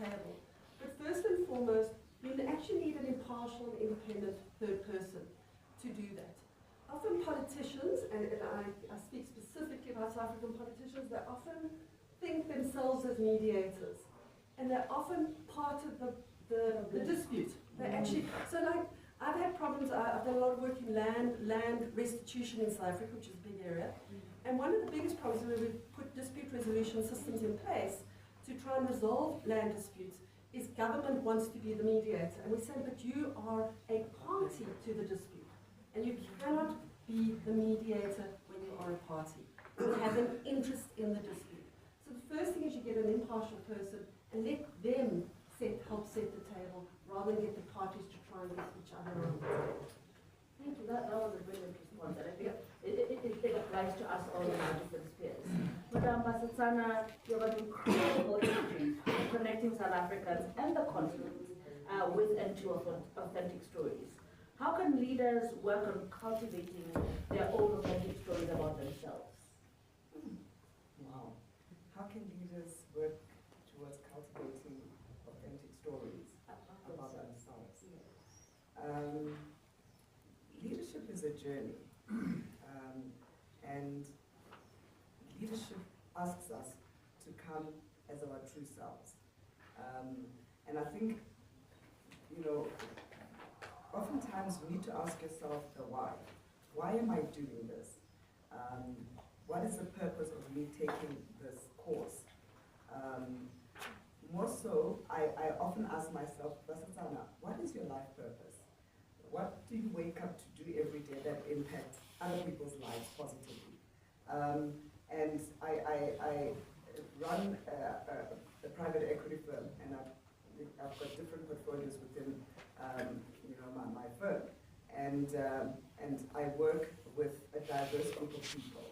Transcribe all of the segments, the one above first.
table. But first and foremost, you actually need an impartial and independent third person to do that. Often politicians, and I speak specifically about South African politicians, they often think themselves as mediators. And they're often part of the dispute. They actually, so like, I've had problems, I've done a lot of work in land restitution in South Africa, which is a big area. And one of the biggest problems where we put dispute resolution systems in place to try and resolve land disputes is government wants to be the mediator. And we say, but you are a party to the dispute. And you cannot be the mediator when you are a party. You have an interest in the dispute. So the first thing is you get an impartial person and let them help set the table rather than get the parties to try and get each other around the table. Thank you. That was a brilliant response. And I think it applies to us all in our different spheres. Madam Basetsana, you have an incredible history connecting South Africans and the continent with and to authentic stories. How can leaders work on cultivating their own authentic stories about themselves? Wow. How can leaders work towards cultivating authentic stories about themselves? Yes. Leadership is a journey. And leadership asks us to come as our true selves. And I think, oftentimes you need to ask yourself the why. Why am I doing this? What is the purpose of me taking this course? More so, I often ask myself, Basetsana, what is your life purpose? What do you wake up to do every day that impacts other people's lives positively? And I run a private equity firm, and I've got different portfolios within my firm. And I work with a diverse group of people.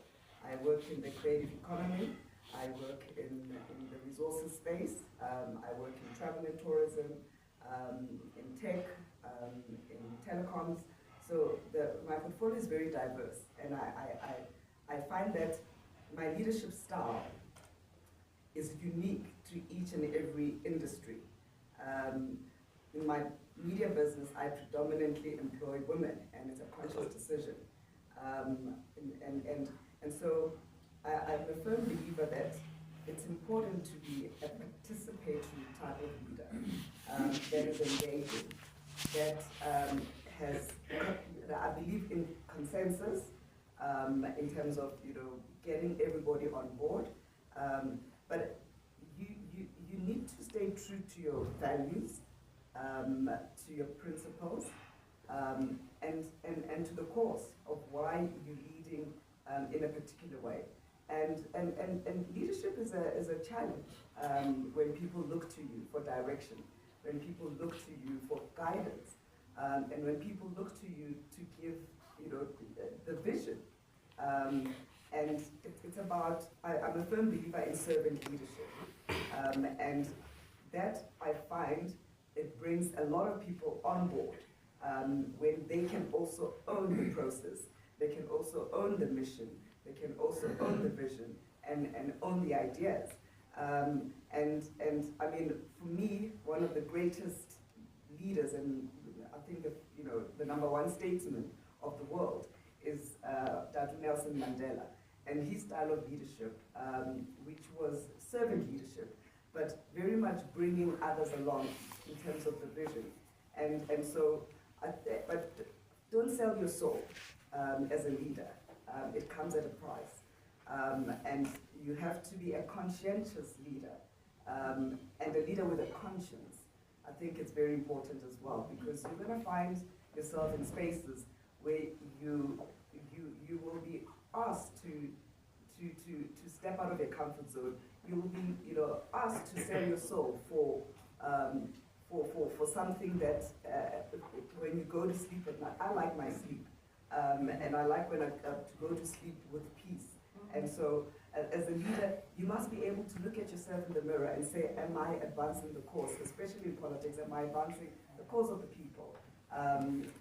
I work in the creative economy, I work in the resources space, I work in travel and tourism, in tech, in telecoms. So my portfolio is very diverse, and I find that my leadership style is unique to each and every industry. In my media business, I predominantly employ women, and it's a conscious decision. And so I'm a firm believer that it's important to be a participatory type of leader that is engaging, that I believe in consensus in terms of getting everybody on board, but you need to stay true to your values, to your principles, and to the course of why you're leading in a particular way. And leadership is a challenge when people look to you for direction, when people look to you for guidance, and when people look to you to give the vision. And it's about, I'm a firm believer in servant leadership, and that I find it brings a lot of people on board when they can also own the process, they can also own the mission, they can also own the vision and own the ideas. And I mean, for me, one of the greatest leaders, and I think the #1 statesman of the world is Dr. Nelson Mandela, and his style of leadership, which was servant leadership, but very much bringing others along in terms of the vision. And so, but don't sell your soul as a leader. It comes at a price. And you have to be a conscientious leader, and a leader with a conscience. I think it's very important as well, because you're going to find yourself in spaces where you will be asked to step out of your comfort zone. You will be asked to sell your soul for something that when you go to sleep at night. I like my sleep, and I like when to go to sleep with peace. And so, as a leader, you must be able to look at yourself in the mirror and say, am I advancing the cause, especially in politics, am I advancing the cause of the people?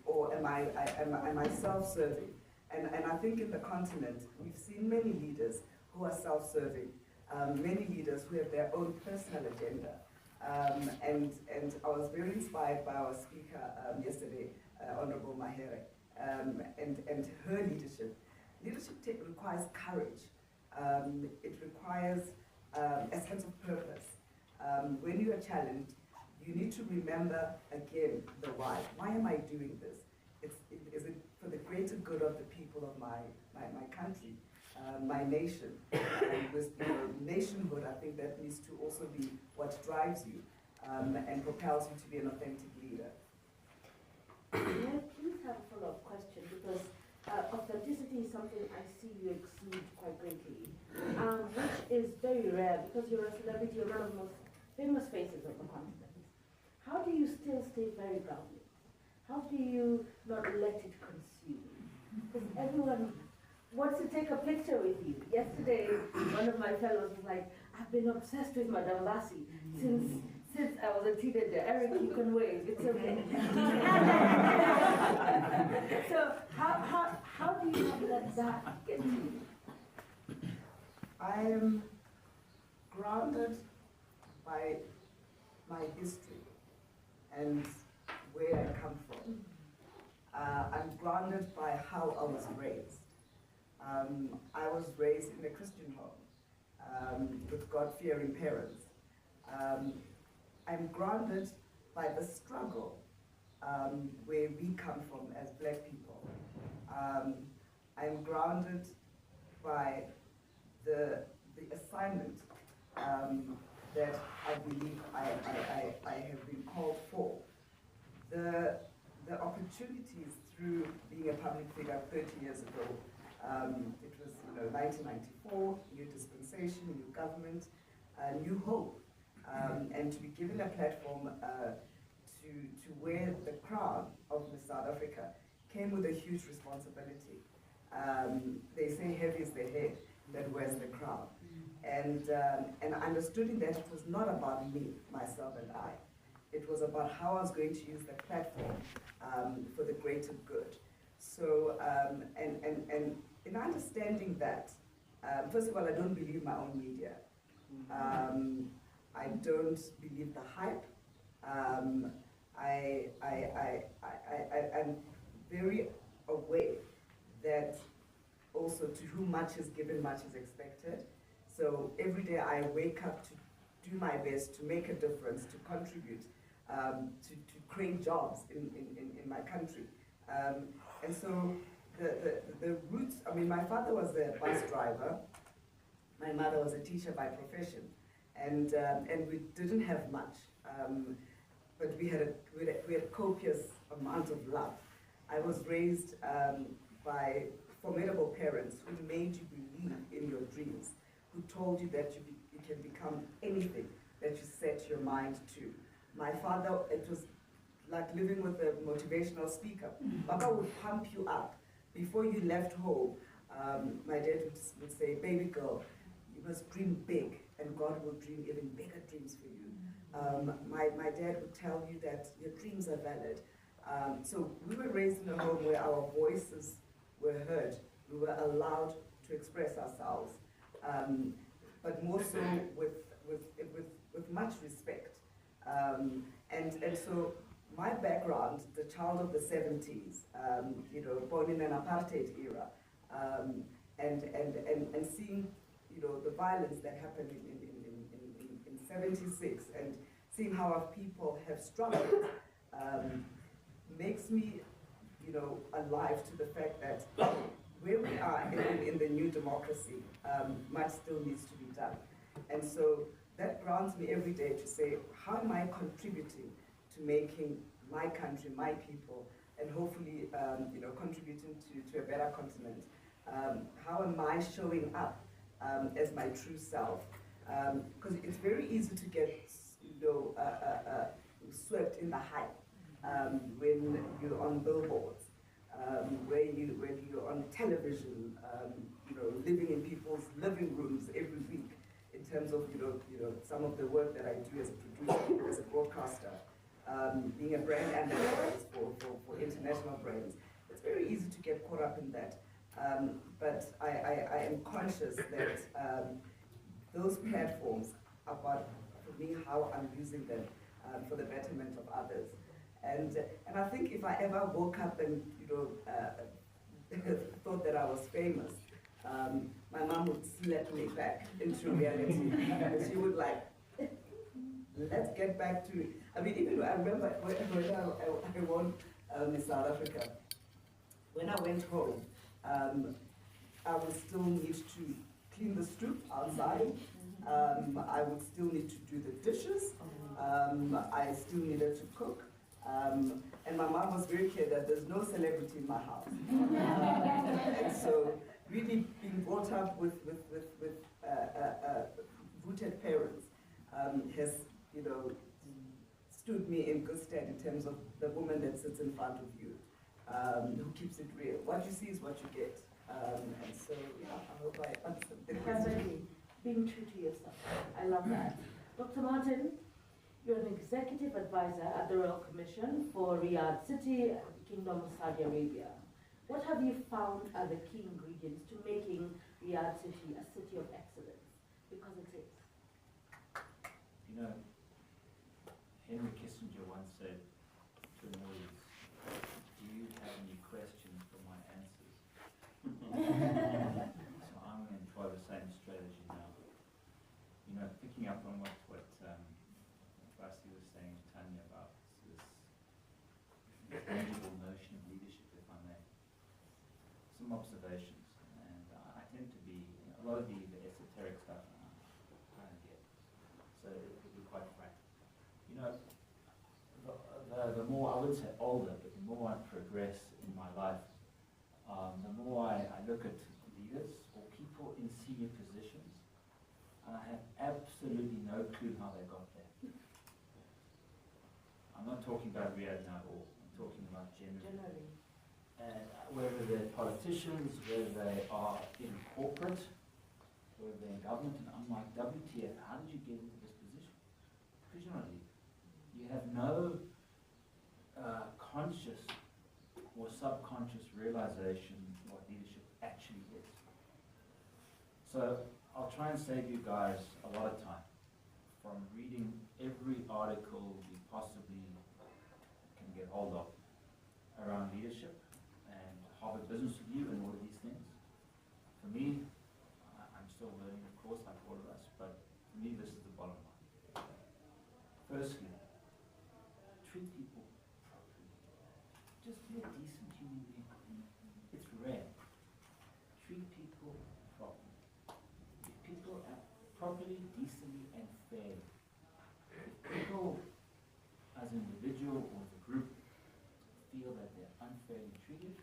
Or am I self-serving? And I think in the continent, we've seen many leaders who are self-serving, many leaders who have their own personal agenda. And I was very inspired by our speaker yesterday, Honorable Mahere, and her leadership. Leadership requires courage. It requires a sense of purpose. When you are challenged, you need to remember again the why. Why am I doing this? Is it for the greater good of the people of my country, my nation? And with nationhood, I think that needs to also be what drives you and propels you to be an authentic leader. May I please have a follow-up question, because authenticity is something I see you exude quite greatly, which is very rare because you're a celebrity, you're one of the most famous faces of the continent. How do you still stay very grounded? How do you not let it consume you? Because everyone wants to take a picture with you. Yesterday, one of my fellows was like, I've been obsessed with Madame Bassi since I was a teenager. Eric, you can wave, it's okay. So how do you not let that get to you? I am grounded by my history and where I come from. I'm grounded by how I was raised. I was raised in a Christian home with God-fearing parents. I'm grounded by the struggle where we come from as Black people. I'm grounded by the assignment that I believe I have been called for. The opportunities through being a public figure 30 years ago, it was 1994, new dispensation, new government, new hope, and to be given a platform to wear the crown of Miss South Africa came with a huge responsibility. They say heavy is the head that wears the crown. And I understood in that it was not about me, myself and I. It was about how I was going to use the platform for the greater good. So, and in understanding that, first of all, I don't believe my own media. I don't believe the hype. I'm very aware that also to whom much is given, much is expected. So every day I wake up to do my best to make a difference, to contribute, to create jobs in my country. And so the roots, I mean, my father was a bus driver. My mother was a teacher by profession. And we didn't have much, but we had a copious amount of love. I was raised by formidable parents who made you believe in your dreams, who told you that you can become anything that you set your mind to. My father, it was like living with a motivational speaker. Baba would pump you up. Before you left home, my dad would say, baby girl, you must dream big, and God will dream even bigger dreams for you. My dad would tell you that your dreams are valid. So we were raised in a home where our voices were heard. We were allowed to express ourselves, but more so with much respect. And so my background, the child of the 70s, born in an apartheid era, and seeing the violence that happened in 76 and seeing how our people have struggled makes me alive to the fact that where we are in the new democracy, much still needs to be done. And so that grounds me every day to say, how am I contributing to making my country, my people, and hopefully contributing to a better continent? How am I showing up as my true self? Because it's very easy to get swept in the hype when you're on billboards, when you're on television, living in people's living rooms every week. In terms of some of the work that I do as a producer, as a broadcaster, being a brand ambassador for international brands, it's very easy to get caught up in that. But I am conscious that those platforms are about me how I'm using them for the betterment of others. And I think if I ever woke up and, thought that I was famous, my mom would slap me back into reality. And she would like, let's get back to, I mean, even I remember when I won in South Africa, when I went home, I would still need to clean the stoop outside. I would still need to do the dishes. I still needed to cook. And my mom was very clear that there's no celebrity in my house. And so really being brought up with rooted parents has, stood me in good stead in terms of the woman that sits in front of you, who keeps it real. What you see is what you get. And so, yeah, I hope I answered the question. Being true to yourself. I love that. Dr. Martin, you're an executive advisor at the Royal Commission for Riyadh City, Kingdom of Saudi Arabia. What have you found are the key ingredients to making Riyadh City a city of excellence? Because it is. Henry Kissinger once said to Moise, do you have any questions for my answers? So I'm going to try the same strategy now. Picking up on what Basi was saying to Tanya about this tangible notion of leadership, if I may. Some observations, and I tend to be, a lot of the esoteric stuff I kind of get, so to be quite frank. The more, I wouldn't say older, but the more I progress in my life, the more I look at leaders or people in senior positions, and I have absolutely no clue how they got there. I'm not talking about Riyadh now at all. I'm talking about generally. And whether they're politicians, whether they are in corporate, whether they're in government, and I'm like, WTF, how did you get into this position? Because you're not a leader. You have no conscious or subconscious realization what leadership actually is. So I'll try and save you guys a lot of time from reading every article you possibly can get hold of around leadership and Harvard Business Review and all of these things. For me, I'm still learning, of course, like all of us, but for me, this is the bottom line. Firstly, treat people properly. Just be a decent human being. It's rare. Treat people properly. If people act properly, decently, and fairly, if people, as an individual or as a group, feel that they're unfairly treated,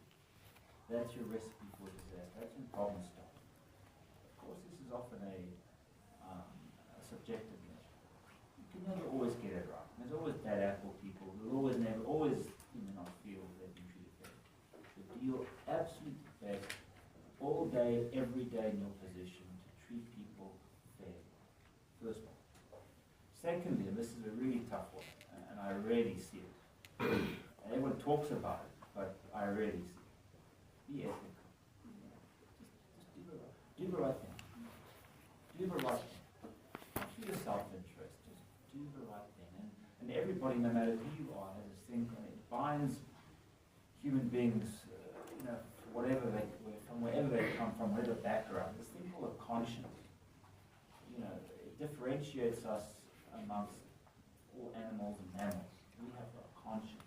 that's your recipe for disaster. That's when problems start. Of course, this is often a subjective measure. You can never always get it right. There's always bad apple people who always not feel they've been treated fairly. So do your absolute best all day, every day in your position to treat people fairly. First one. Secondly, and this is a really tough one, and I rarely see it. And everyone talks about it, but I rarely see it. Be ethical. Just do the right thing. Do the right thing. Not for your self-interest. Just do the right thing. And everybody, no matter who you are, has this thing, and it binds human beings, from wherever they come from, whatever background. This thing called a conscience. It differentiates us amongst all animals and mammals. We have a conscience.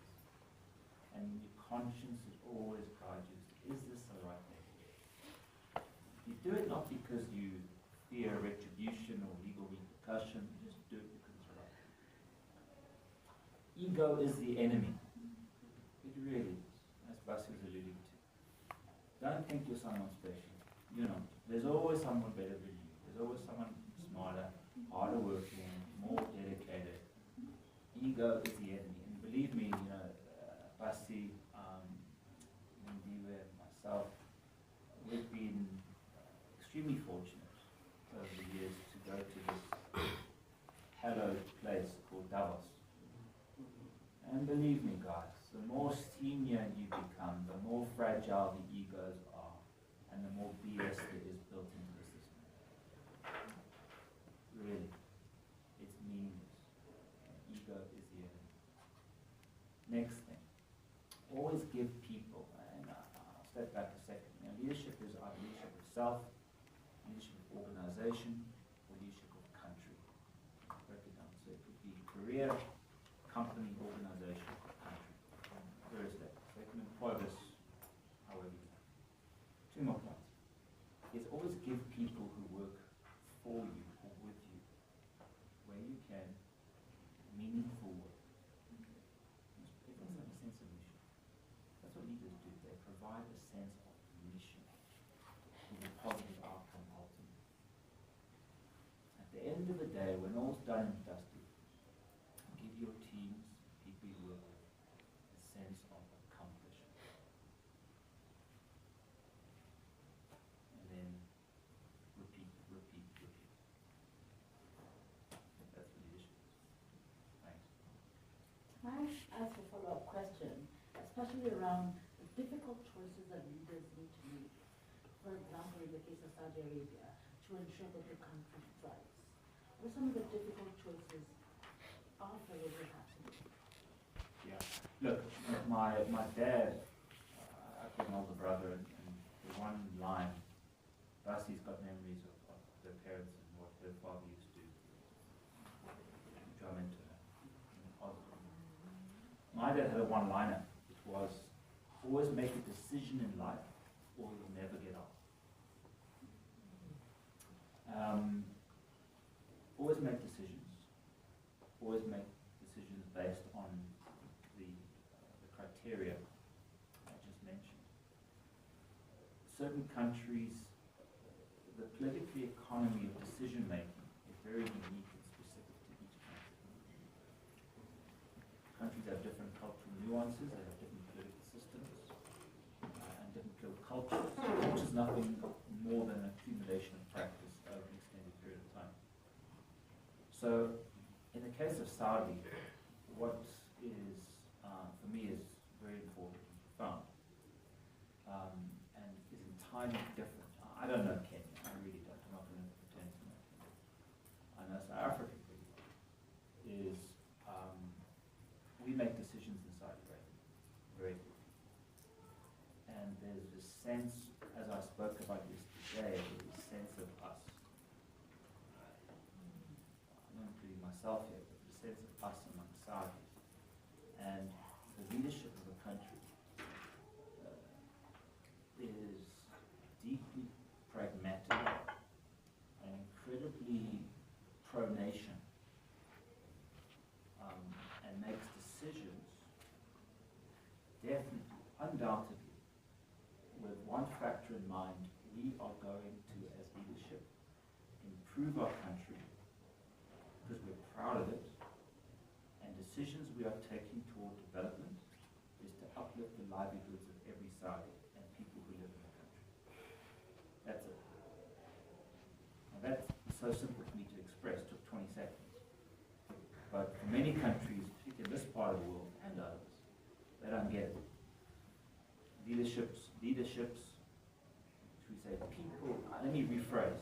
And your conscience is always guide you. Is this the right thing? You do it not because you fear retribution or legal repercussion, you just do it because it's right. Ego is the enemy. It really is, as Basi was alluding to. Don't think you're someone special. You're not. There's always someone better than you. There's always someone smarter, harder working, more dedicated. Ego is the enemy. And believe me, Basi, Ndiwe, myself, we've been extremely fortunate over the years to go to this hallowed place called Davos. And believe me, guys, the more senior you become, the more fragile the egos are, and the more BS that is built into the system. Really, it's meaningless. itself, leadership of organization, or leadership of country. Break it down. So it could be career, company, organization, country. Where is that? So they can employ this however you want. Two more points. Is always give people who work for you or with you, where you can, meaningful work. Everyone's got a sense of mission. That's what leaders do. They provide a sense of mission with a positive outcome ultimately. At the end of the day, when all's done and dusted, give your teams, people you work with, a sense of accomplishment. And then repeat. That's the leadership. Thanks. Can I ask a follow-up question, especially around the difficult choices that leaders need to make? For example, in the case of Saudi Arabia, to ensure that the country thrives. What are some of the difficult choices after they will have to make? Yeah. Look, my dad, I've got an older brother, and the one line, Basi's got memories of their parents and what their father used to drum into her. My dad had a one-liner. It was, always make a decision in life or you'll never get out. Always make decisions. Always make decisions based on the criteria I just mentioned. Certain countries, the political economy of decision making is very unique and specific to each country. Countries have different cultural nuances, they have different political systems, and different political cultures, which is nothing more than an accumulation of practice over an extended period of time. So, in the case of Saudi, what is, for me, is very important and profound, and is entirely different. I don't know Kenya, I really don't. I'm not going to pretend to know Kenya. I know South Africa pretty well. Is we make decisions in Saudi Arabia, very good. And there's this sense, as I spoke about this today, there's this sense of us. I'm not including myself here, but the sense of us among Saudis. And the leadership of the country is deeply pragmatic and incredibly pro-nation, and makes decisions definitely, undoubtedly, with one factor in mind: we are going to, as leadership, improve our country because we're proud of it, and decisions we are taking toward development is to uplift the livelihoods of every Saudi and people who live in the country. That's it. Now that's so simple for me to express, took 20 seconds. But for many countries, particularly in this part of the world and others, they don't get it. Leaderships, should we say people, let me rephrase.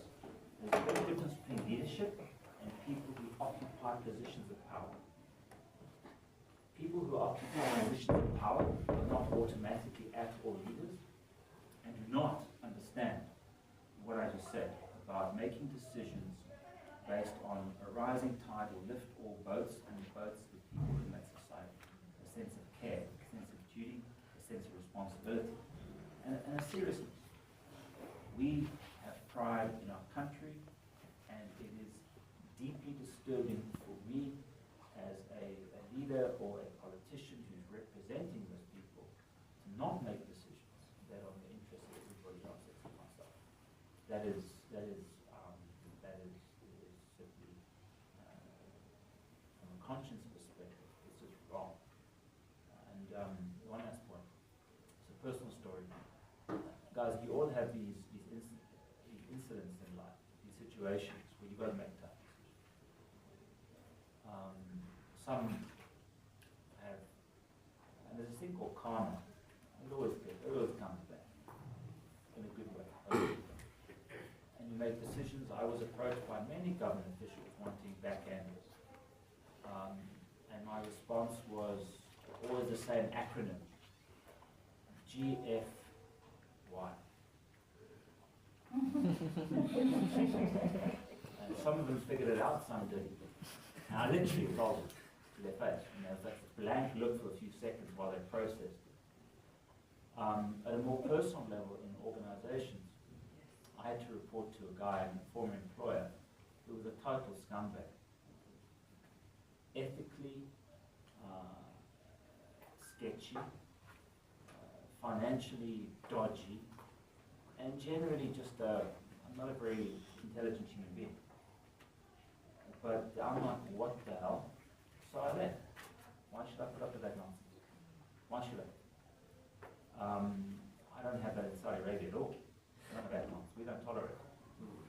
There's a big difference between leadership and people who occupy positions of power. People who occupy positions of power are not automatically at all leaders and do not understand what I just said about making decisions based on a rising tide will lift all boats, and the boats of the people in that society. A sense of care, a sense of duty, a sense of responsibility, and a seriousness. We have pride in our country, and it is deeply disturbing for me as a leader or a politician who's representing those people to not make decisions that are in the interest of everybody else except myself. That is simply, from a conscience perspective, it's just wrong. And one last point. It's a personal story. Guys, you all have these incidents in life, these situations where you've got to make tough decisions. Some have, and there's this thing called karma. It always comes back in a good way. And you make decisions. I was approached by many government officials wanting backhanders. And my response was always the same acronym: GFY. And some of them figured it out, some didn't. And I literally told them to their face. And there was that blank look for a few seconds while they processed it. At a more personal level in organizations, I had to report to a guy, a former employer, who was a total scumbag. Ethically sketchy, financially dodgy, and generally just not a very intelligent human being. But I'm like, what the hell? So I left. Why should I put up with that nonsense? Why should I? I don't have that in Saudi Arabia at all. None of that nonsense. We don't tolerate it.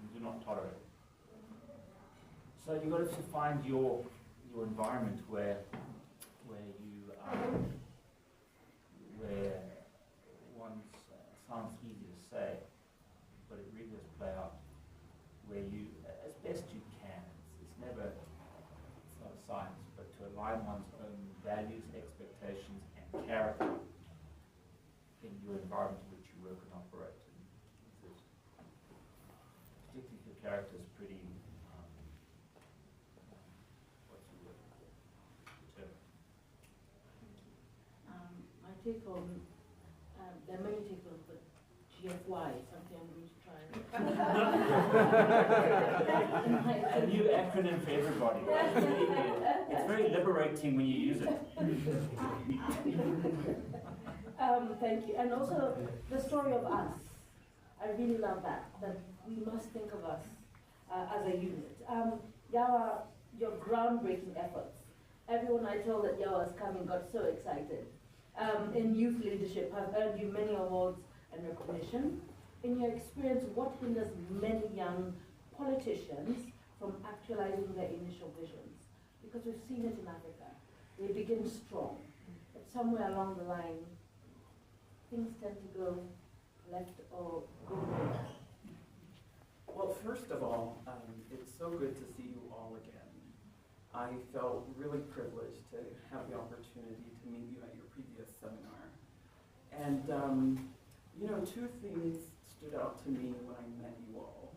We do not tolerate it. So you've got to find your environment where you where one sounds easy to say, but it really does play out. Where you, as best you can, it's never, it's not a science, but to align one's own values, expectations, and character in your environment in which you work and operate. And particularly if your character is pretty, what's the word? Determined. My take on, there are many take on, but GFY, something I'm going to try. A new acronym for everybody. It's very liberating when you use it. Thank you. And also the story of us. I really love that we must think of us as a unit. Yawa, your groundbreaking efforts. Everyone I told that Yawa was coming got so excited. In youth leadership, have earned you many awards and recognition. In your experience, what hinders many young politicians from actualizing their initial visions? Because we've seen it in Africa. They begin strong, but somewhere along the line, things tend to go left or go right. Well, first of all, it's so good to see you all again. I felt really privileged to have the opportunity to meet you at your previous seminar. And, two things stood out to me when I met you all.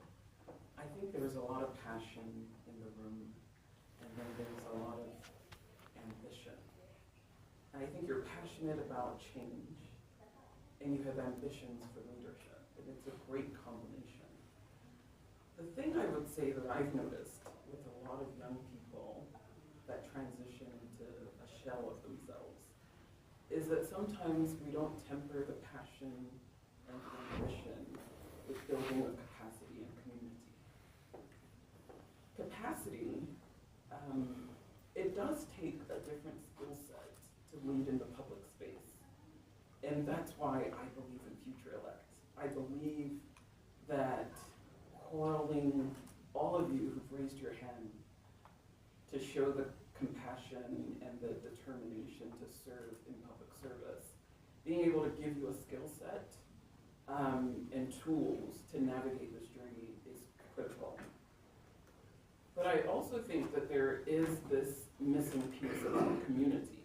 I think there was a lot of passion in the room, and then there was a lot of ambition. And I think you're passionate about change, and you have ambitions for leadership, and it's a great combination. The thing I would say that I've noticed with a lot of young people that transition into a shell of themselves is that sometimes we don't temper the passion and the ambition with building a capacity and community. Capacity, it does take a different skill set to lead in the public space. And that's why I believe in Future Elect. I believe that corralling all of you who've raised your hand to show the compassion and the determination to serve in public service, being able to give you a skill set and tools to navigate this journey is critical. But I also think that there is this missing piece of the community,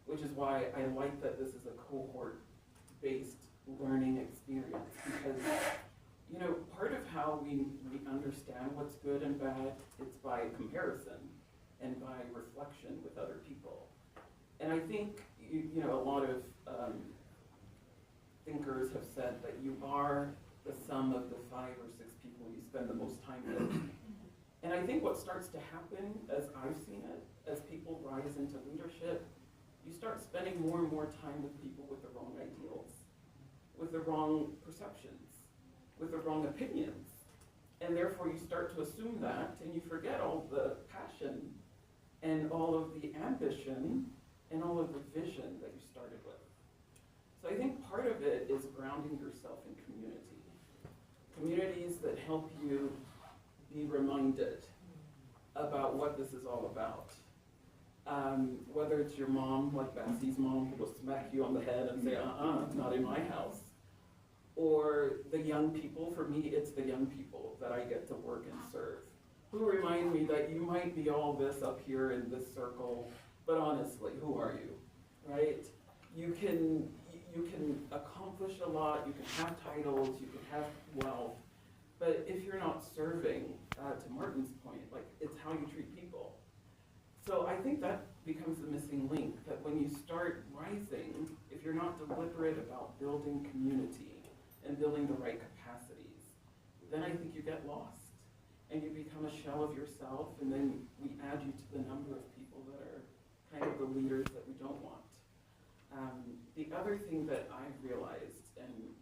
which is why I like that this is a cohort-based learning experience, because part of how we understand what's good and bad, it's by comparison and by reflection with other people. And I think, a lot of thinkers have said that you are the sum of the 5 or 6 people you spend the most time with. And I think what starts to happen, as I've seen it, as people rise into leadership, you start spending more and more time with people with the wrong ideals, with the wrong perceptions, with the wrong opinions. And therefore you start to assume that, and you forget all the passion and all of the ambition and all of the vision that you started with. So I think part of it is grounding yourself in community. Communities that help you be reminded about what this is all about. Whether it's your mom, like Bassie's mom, who will smack you on the head and say, not in my house. Or the young people, for me, it's the young people that I get to work and serve, who remind me that you might be all this up here in this circle, but honestly, who are you, right? You can accomplish a lot, you can have titles, you can have wealth, But if you're not serving, to Martin's point, like, it's how you treat people. So I think that becomes the missing link, that when you start rising, if you're not deliberate about building community and building the right capacities, then I think you get lost. And you become a shell of yourself, and then we add you to the number of people that are kind of the leaders that we don't want. The other thing that I've realized, and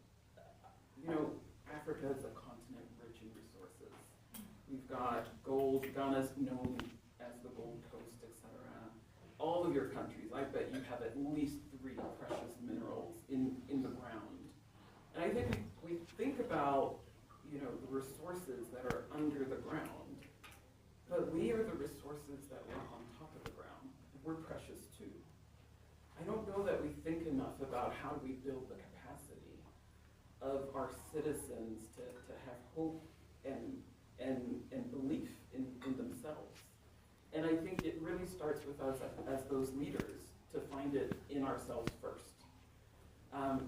Africa is a continent rich in resources. We've got gold. Ghana's known as the Gold Coast, etc. All of your countries, I bet you have at least 3 precious minerals in the ground. And I think we think about the resources that are under the ground, but we are the resources that are on top of the ground. We're precious too. I don't know that we think enough about how we build the capacity of our citizens to have hope and belief in themselves. And I think it really starts with us as those leaders to find it in ourselves first.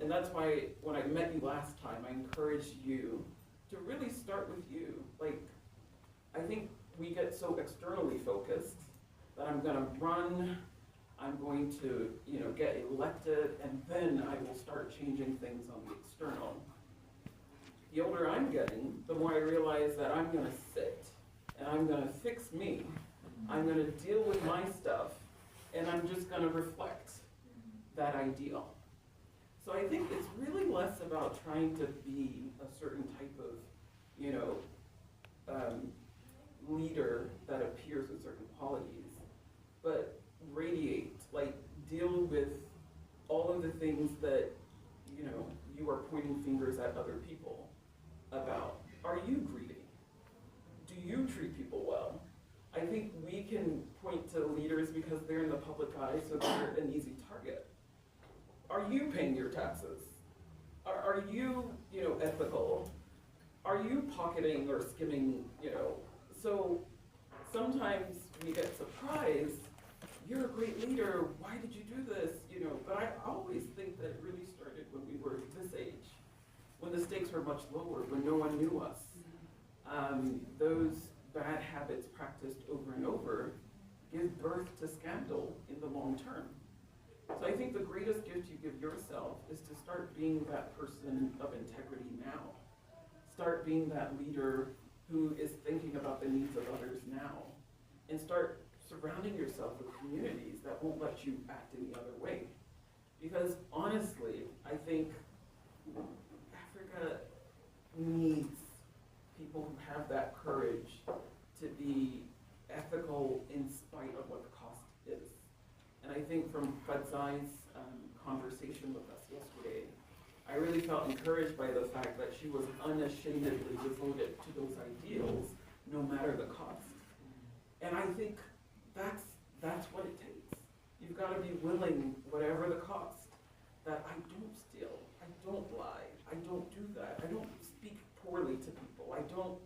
And that's why when I met you last time, I encouraged you to really start with you. Like, I think we get so externally focused that I'm gonna run, I'm going to, get elected, and then I will start changing things on the external. The older I'm getting, the more I realize that I'm gonna sit, and I'm gonna fix me. I'm gonna deal with my stuff, and I'm just gonna reflect that ideal. So I think it's really less about trying to be a certain type of, leader that appears with certain qualities, but radiate, like deal with all of the things that, you are pointing fingers at other people about. Are you greedy? Do you treat people well? I think we can point to leaders because they're in the public eye, so they're an easy target. Are you paying your taxes? Are you, ethical? Are you pocketing or skimming, So sometimes we get surprised. You're a great leader. Why did you do this? But I always think that it really started when we were this age, when the stakes were much lower, when no one knew us. Those bad habits practiced over and over give birth to scandal in the long term. So I think the greatest gift you give yourself is to start being that person of integrity now. Start being that leader who is thinking about the needs of others now. And start surrounding yourself with communities that won't let you act in the other way. Because honestly, I think Africa needs people who have that courage to be ethical in spite of what the cost is. And I think from Fadzai's conversation with us yesterday, I really felt encouraged by the fact that she was unashamedly devoted to those ideals, no matter the cost. And I think that's what it takes. You've got to be willing, whatever the cost, that I don't steal, I don't lie, I don't do that, I don't speak poorly to people, I don't.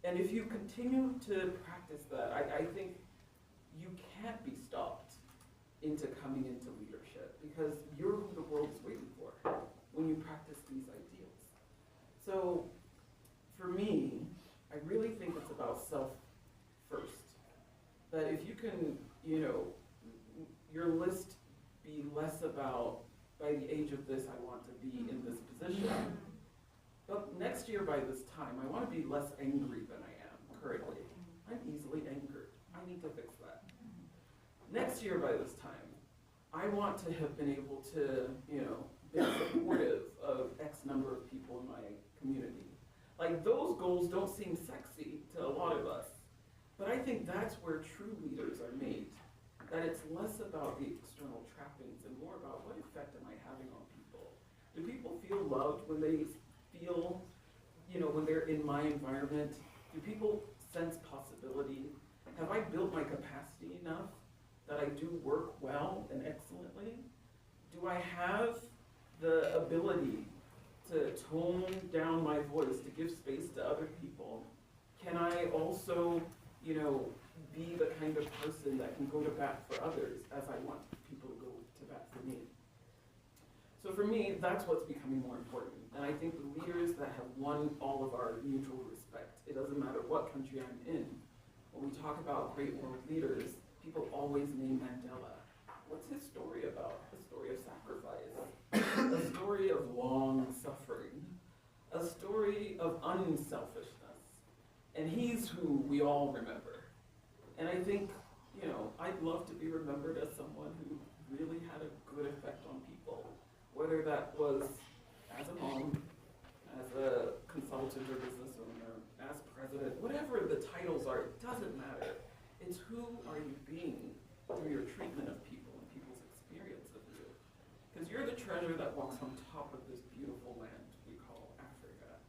And if you continue to practice that, I think you can't be stopped into coming into leadership, because you're who the world is waiting for when you practice these ideals. So for me, I really think it's about self first. That if you can, your list be less about, by the age of this, I want to be in this position. But next year by this time, I want to be less angry than I am currently. I'm easily angered. I need to fix that. Next year by this time, I want to have been able to, be supportive of X number of people in my community. Like, those goals don't seem sexy to a lot of us, but I think that's where true leaders are made. That it's less about the external trappings and more about what effect am I having on people. Do people feel loved when they feel, when they're in my environment? Do people sense possibility? Have I built my capacity enough that I do work well and excellently? Do I have the ability to tone down my voice, to give space to other people? Can I also, be the kind of person that can go to bat for others as I want people to go to bat for me? So for me, that's what's becoming more important. And I think the leaders that have won all of our mutual respect, it doesn't matter what country I'm in, when we talk about great world leaders, people always name Mandela. What's his story about? A story of sacrifice, a story of long suffering, a story of unselfishness. And he's who we all remember. And I think, you know, I'd love to be remembered as someone who really had a good effect on people, whether that was as a mom, as a consultant or business owner, as president, whatever the titles are, it doesn't matter. It's who are you being through your treatment of people and people's experience of you. Because you're the treasure that walks on top of this beautiful land we call Africa.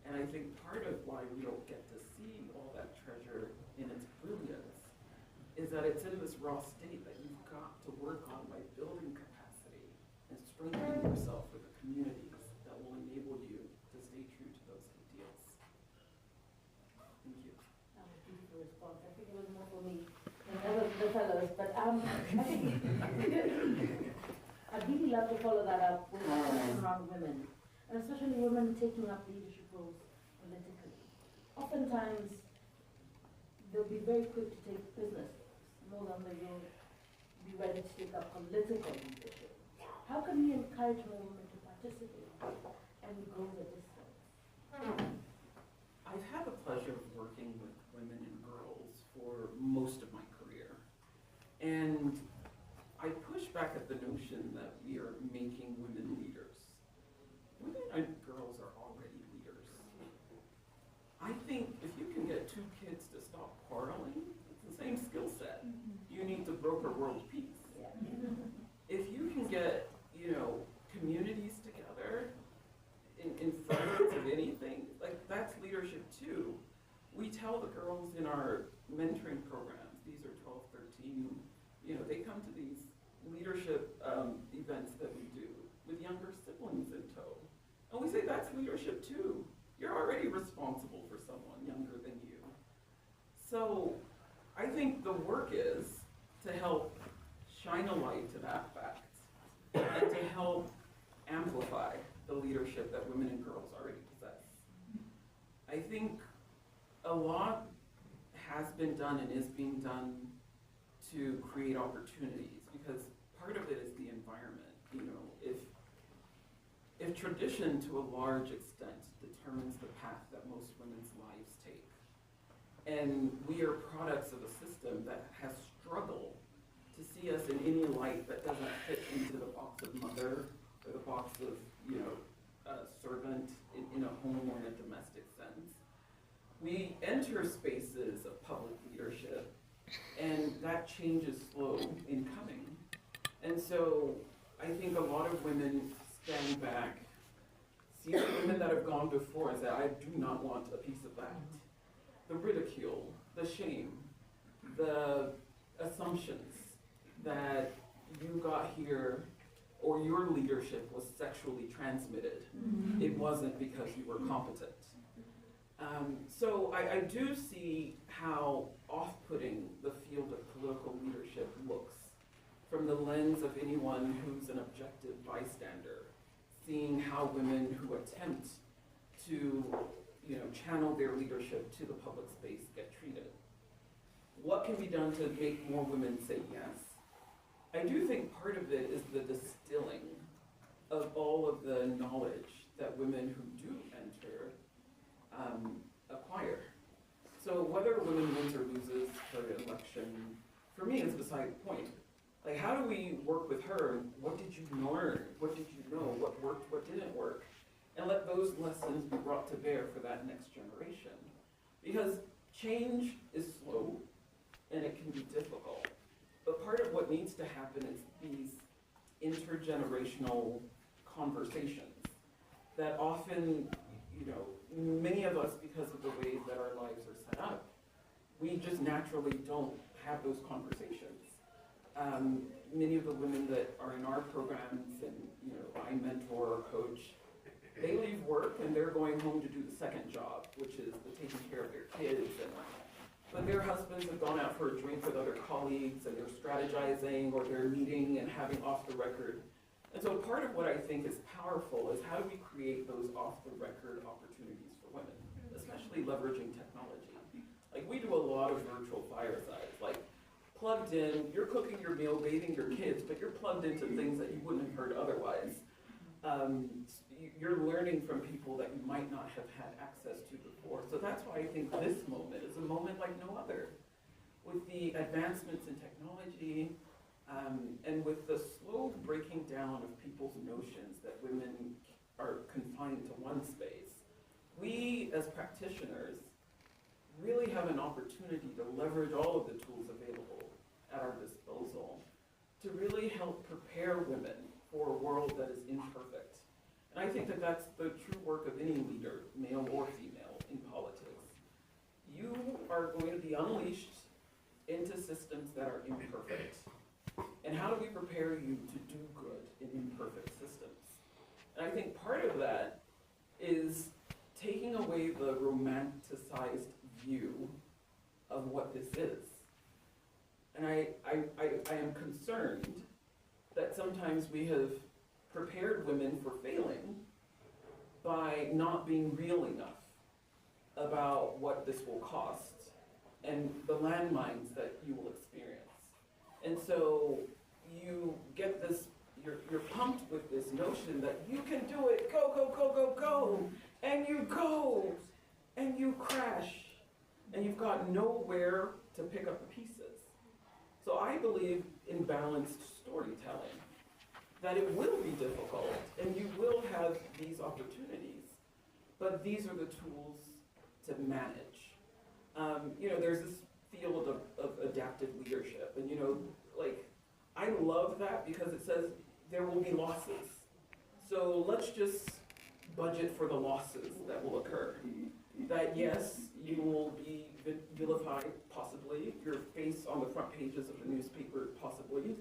And I think part of why we don't get to see all that treasure in its brilliance is that it's in this raw state that you've got to work on by building capacity and strengthening yourself with the communities that will enable you to stay true to those ideals. Thank you. That was a beautiful response. I think it was more for me than the fellows, but I think I'd really love to follow that up with around women, and especially women taking up leadership roles politically. Oftentimes, they'll be very quick to take business, more than they will be ready to take up political leadership. How can we encourage more women to participate and go the distance? I've had the pleasure of working with women and girls for most of my career. And I push back at the notion that we are making women leaders. Women and girls are already leaders. I think if you can get two kids to stop quarreling, it's the same skill set. You need to broker world peace. Yeah. If you can get, you know, communities together in furtherance of anything, like that's leadership too. We tell the girls in our mentoring programs, these are 12, 13, you know, they come to these leadership events that we do with younger siblings in tow. And we say that's leadership too. You're already responsible for someone younger than you. So I think the work is to help shine a light to that fact and to help amplify the leadership that women and girls already possess. I think a lot has been done and is being done to create opportunities, because part of it is the environment. You know, if tradition to a large extent determines the path that most women's lives take, and we are products of a system that has struggled to see us in any light that doesn't fit into the box of mother or the box of, you know, servant in a home or in a domestic sense. We enter spaces of public leadership, and that change is slow in coming. And so I think a lot of women stand back, see the women that have gone before and say, I do not want a piece of that. The ridicule, the shame, the assumptions that you got here or your leadership was sexually transmitted. It wasn't because you were competent. So I do see how off-putting the field of political leadership looks from the lens of anyone who's an objective bystander, seeing how women who attempt to, you know, channel their leadership to the public space get treated. What can be done to make more women say yes? I do think part of it is the distilling of all of the knowledge that women who do enter acquire. So whether a woman wins or loses her election, for me, is beside the point. Like, how do we work with her? What did you learn? What did you know? What worked? What didn't work? And let those lessons be brought to bear for that next generation. Because change is slow and it can be difficult. But part of what needs to happen is these intergenerational conversations that often, you know, many of us, because of the ways that our lives are set up, we just naturally don't have those conversations. Many of the women that are in our programs and, you know, I mentor or coach, they leave work and they're going home to do the second job, which is the taking care of their kids. But their husbands have gone out for a drink with other colleagues and they're strategizing or they're meeting and having off the record And so part of what I think is powerful is how do we create those off-the-record opportunities for women, especially leveraging technology. Like, we do a lot of virtual firesides, like plugged in, you're cooking your meal, bathing your kids, but you're plugged into things that you wouldn't have heard otherwise. You're learning from people that you might not have had access to before. So that's why I think this moment is a moment like no other. With the advancements in technology, and with the slow breaking down of people's notions that women are confined to one space, we as practitioners really have an opportunity to leverage all of the tools available at our disposal to really help prepare women for a world that is imperfect. And I think that that's the true work of any leader, male or female, in politics. You are going to be unleashed into systems that are imperfect. And how do we prepare you to do good in imperfect systems? And I think part of that is taking away the romanticized view of what this is. And I am concerned that sometimes we have prepared women for failing by not being real enough about what this will cost and the landmines that you will experience. And so you get this, you're pumped with this notion that you can do it, go, go, go, go, go, and you crash, and you've got nowhere to pick up the pieces. So I believe in balanced storytelling, that it will be difficult, and you will have these opportunities, but these are the tools to manage. There's this field of adaptive leadership, and like, I love that because it says there will be losses. So let's just budget for the losses that will occur. That yes, you will be vilified, possibly, your face on the front pages of the newspaper, possibly,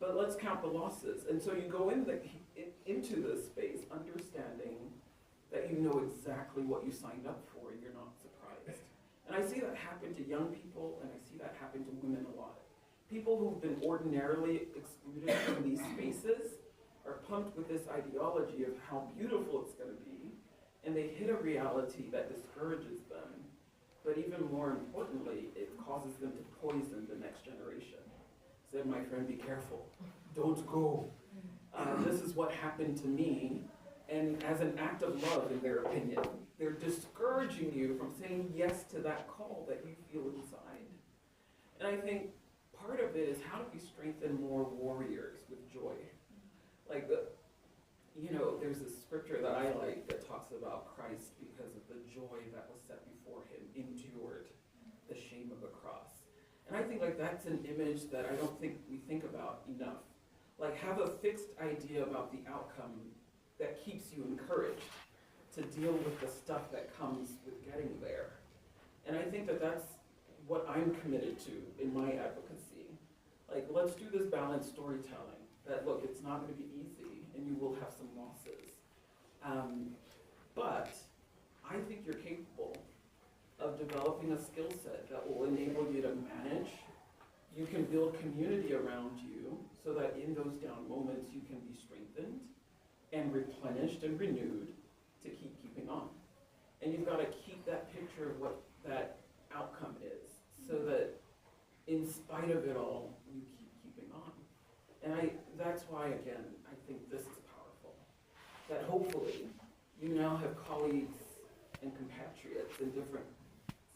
but let's count the losses. And so you go into this space understanding that you know exactly what you signed up for and you're not surprised. And I see that happen to young people, and I see that happen to women a lot. People who've been ordinarily excluded from these spaces are pumped with this ideology of how beautiful it's going to be, and they hit a reality that discourages them, but even more importantly, it causes them to poison the next generation. Said my friend, be careful, don't go. This is what happened to me, and as an act of love, in their opinion, they're discouraging you from saying yes to that call that you feel inside. And I think part of it is how do we strengthen more warriors with joy? Like there's this scripture that I like that talks about Christ, because of the joy that was set before him, endured the shame of the cross. And I think like that's an image that I don't think we think about enough. Like, have a fixed idea about the outcome that keeps you encouraged to deal with the stuff that comes with getting there. And I think that that's what I'm committed to in my advocacy. Like, let's do this balanced storytelling. That, look, it's not going to be easy, and you will have some losses. But I think you're capable of developing a skill set that will enable you to manage. You can build community around you so that in those down moments you can be strengthened and replenished and renewed to keeping on. And you've got to keep that picture of what that outcome is, so that in spite of it all, you keep keeping on. And that's why, again, I think this is powerful. That hopefully you now have colleagues and compatriots in different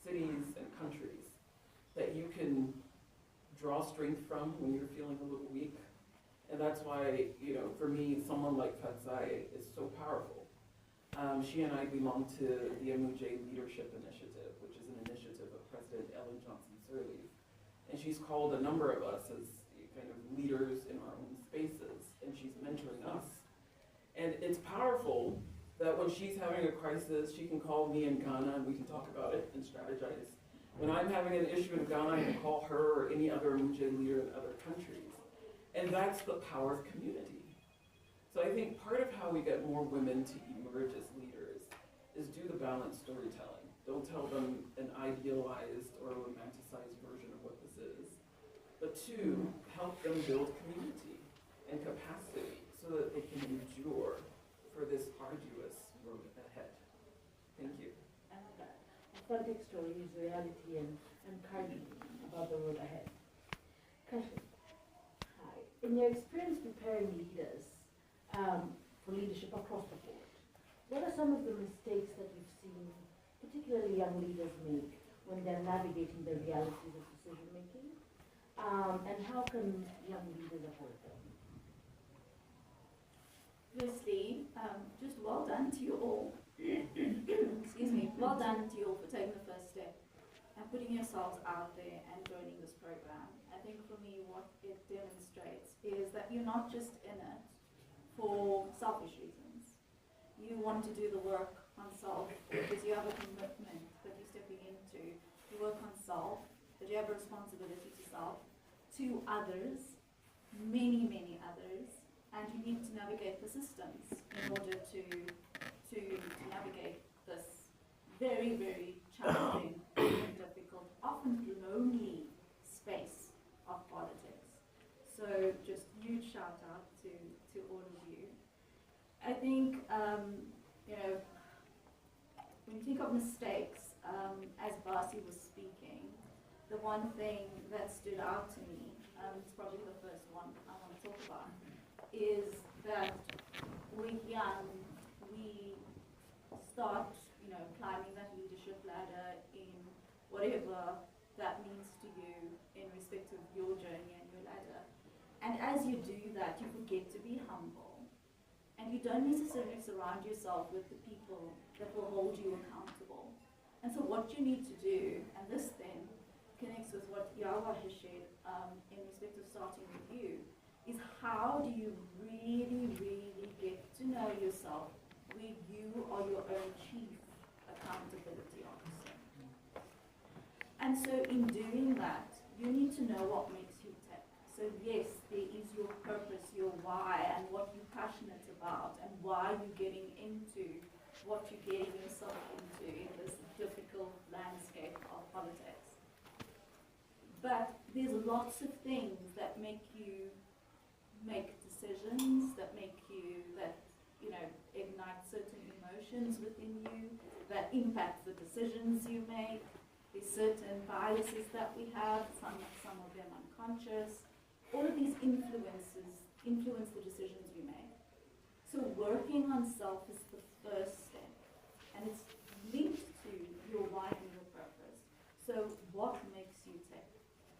cities and countries that you can draw strength from when you're feeling a little weak. And that's why, for me, someone like Fatsai is so powerful. She and I belong to the Amuje Leadership Initiative, which is an initiative of President Ellen Johnson Sirleaf. And she's called a number of us as kind of leaders in our own spaces, and she's mentoring us. And it's powerful that when she's having a crisis, she can call me in Ghana and we can talk about it and strategize. When I'm having an issue in Ghana, I can call her or any other Amuje leader in other countries. And that's the power of community. So I think part of how we get more women to emerge as leaders is do the balanced storytelling. Don't tell them an idealized or romanticized version of what this is, but two, help them build community and capacity so so that they can endure for this arduous road ahead. Thank you. And authentic stories, reality, and encouragement about the road ahead. Kashi, hi. In your experience preparing leaders for leadership across the board, what are some of the mistakes that you've seen, particularly young leaders, make when they're navigating the realities of decision making? And how can young leaders avoid them? Firstly, just well done to you all. Excuse me. Well done to you all for taking the first step and putting yourselves out there and joining this program. I think for me, what it demonstrates is that you're not just in it for selfish reasons. You want to do the work on self because you have a commitment that you're stepping into. You work on self, but you have a responsibility to self, to others, many, many others, and you need to navigate the systems in order to navigate this very, very challenging, and difficult, often lonely space of politics. So just huge shout out to all of you. I think, when you think of mistakes, as Basi was speaking, the one thing that stood out to me, it's probably the first one I want to talk about, is that we're young, we start, climbing that leadership ladder in whatever that means to you in respect of your journey and your ladder. And as you do that, you forget to be humble. And you don't necessarily surround yourself with the people that will hold you accountable. And so what you need to do, and this then connects with what Yawa has shared in respect of starting with you, is how do you really, really get to know yourself where you are your own chief accountability officer. And so in doing that, you need to know what makes you tick. So yes, there is your purpose, your why, and what you're passionate about, and why you're getting into what you're getting yourself into in this difficult landscape of politics. But there's lots of things that make you make decisions, that ignite certain emotions within you, that impact the decisions you make. There's certain biases that we have, some of them unconscious. All of these influence the decisions you make. So working on self is the first step, and it's linked to your why and your purpose. So what makes you tick?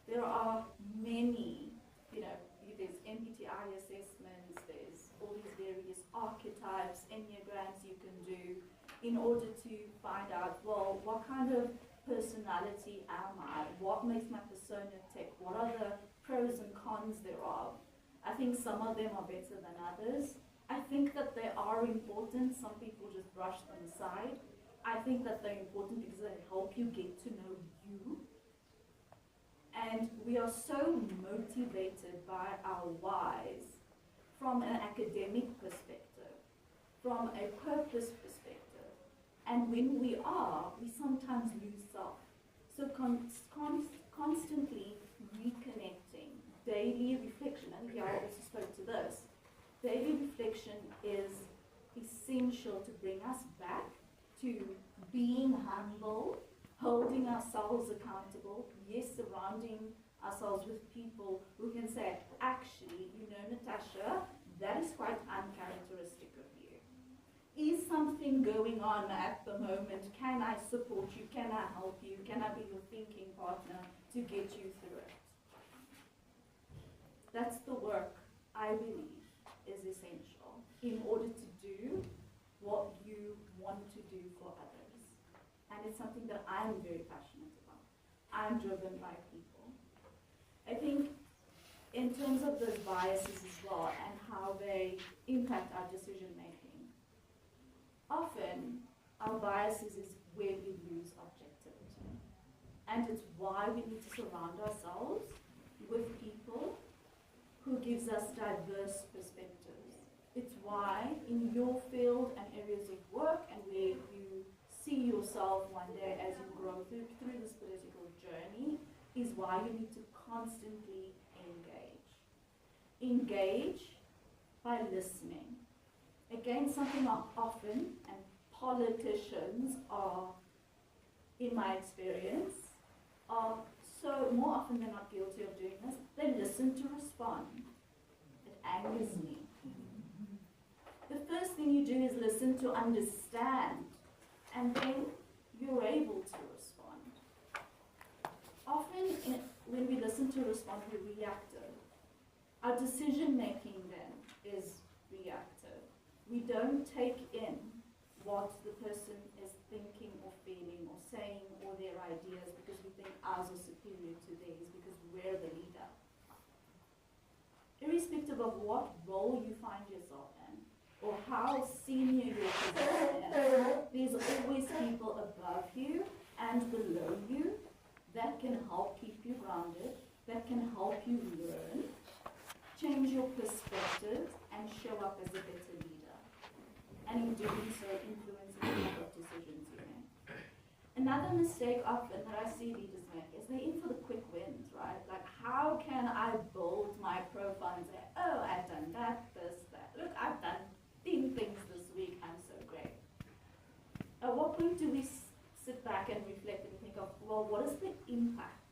There are many, there's MBTI assessments, there's all these various archetypes, enneagrams you can do in order to find out, well, what kind of personality am I? What makes my persona tick? What are the pros and cons thereof? I think some of them are better than others. I think that they are important. Some people just brush them aside. I think that they're important because they help you get to know you. And we are so motivated by our whys from an academic perspective, from a purpose perspective. And when we sometimes lose self. So constantly reconnecting, daily reflection, and Yara also spoke to this, daily reflection is essential to bring us back to being humble, holding ourselves accountable, yes, surrounding ourselves with people who can say, actually, Natasha, that is quite uncharacteristic of you. Is something going on at the moment? Can I support you? Can I help you? Can I be your thinking partner to get you through it? That's the work, I believe, is essential in order to do what you want to do for others. And it's something that I'm very passionate about. I'm driven by people. I think in terms of those biases as well and how they impact our decision making, often our biases is where we lose objectivity. And it's why we need to surround ourselves with people who gives us diverse perspectives. It's why in your field and areas of work and where you see yourself one day as you grow through this political journey is why you need to constantly engage. Engage by listening. Again, something often, and politicians are, in my experience, are so more often than not guilty of doing this. They listen to respond. It angers me. The first thing you do is listen to understand, and then you're able to respond. Often, when we listen to respond, we're reactive. Our decision making then is reactive. We don't take in what the person is thinking or feeling or saying or their ideas because we think ours are superior to theirs because we're the leader. Irrespective of what role you find yourself in or how senior your position is, there's always people above you and below you that can help keep you grounded, that can help you learn, change your perspective, and show up as a better leader. And in doing so, influence the type of decisions you make. Another mistake often that I see leaders make is they're in for the quick wins, right? Like, how can I build my profile and say, oh, I've done that, this, that. Look, I've done 10 things this week, I'm so great. At what point do we sit back and reflect and think of, well, what is the impact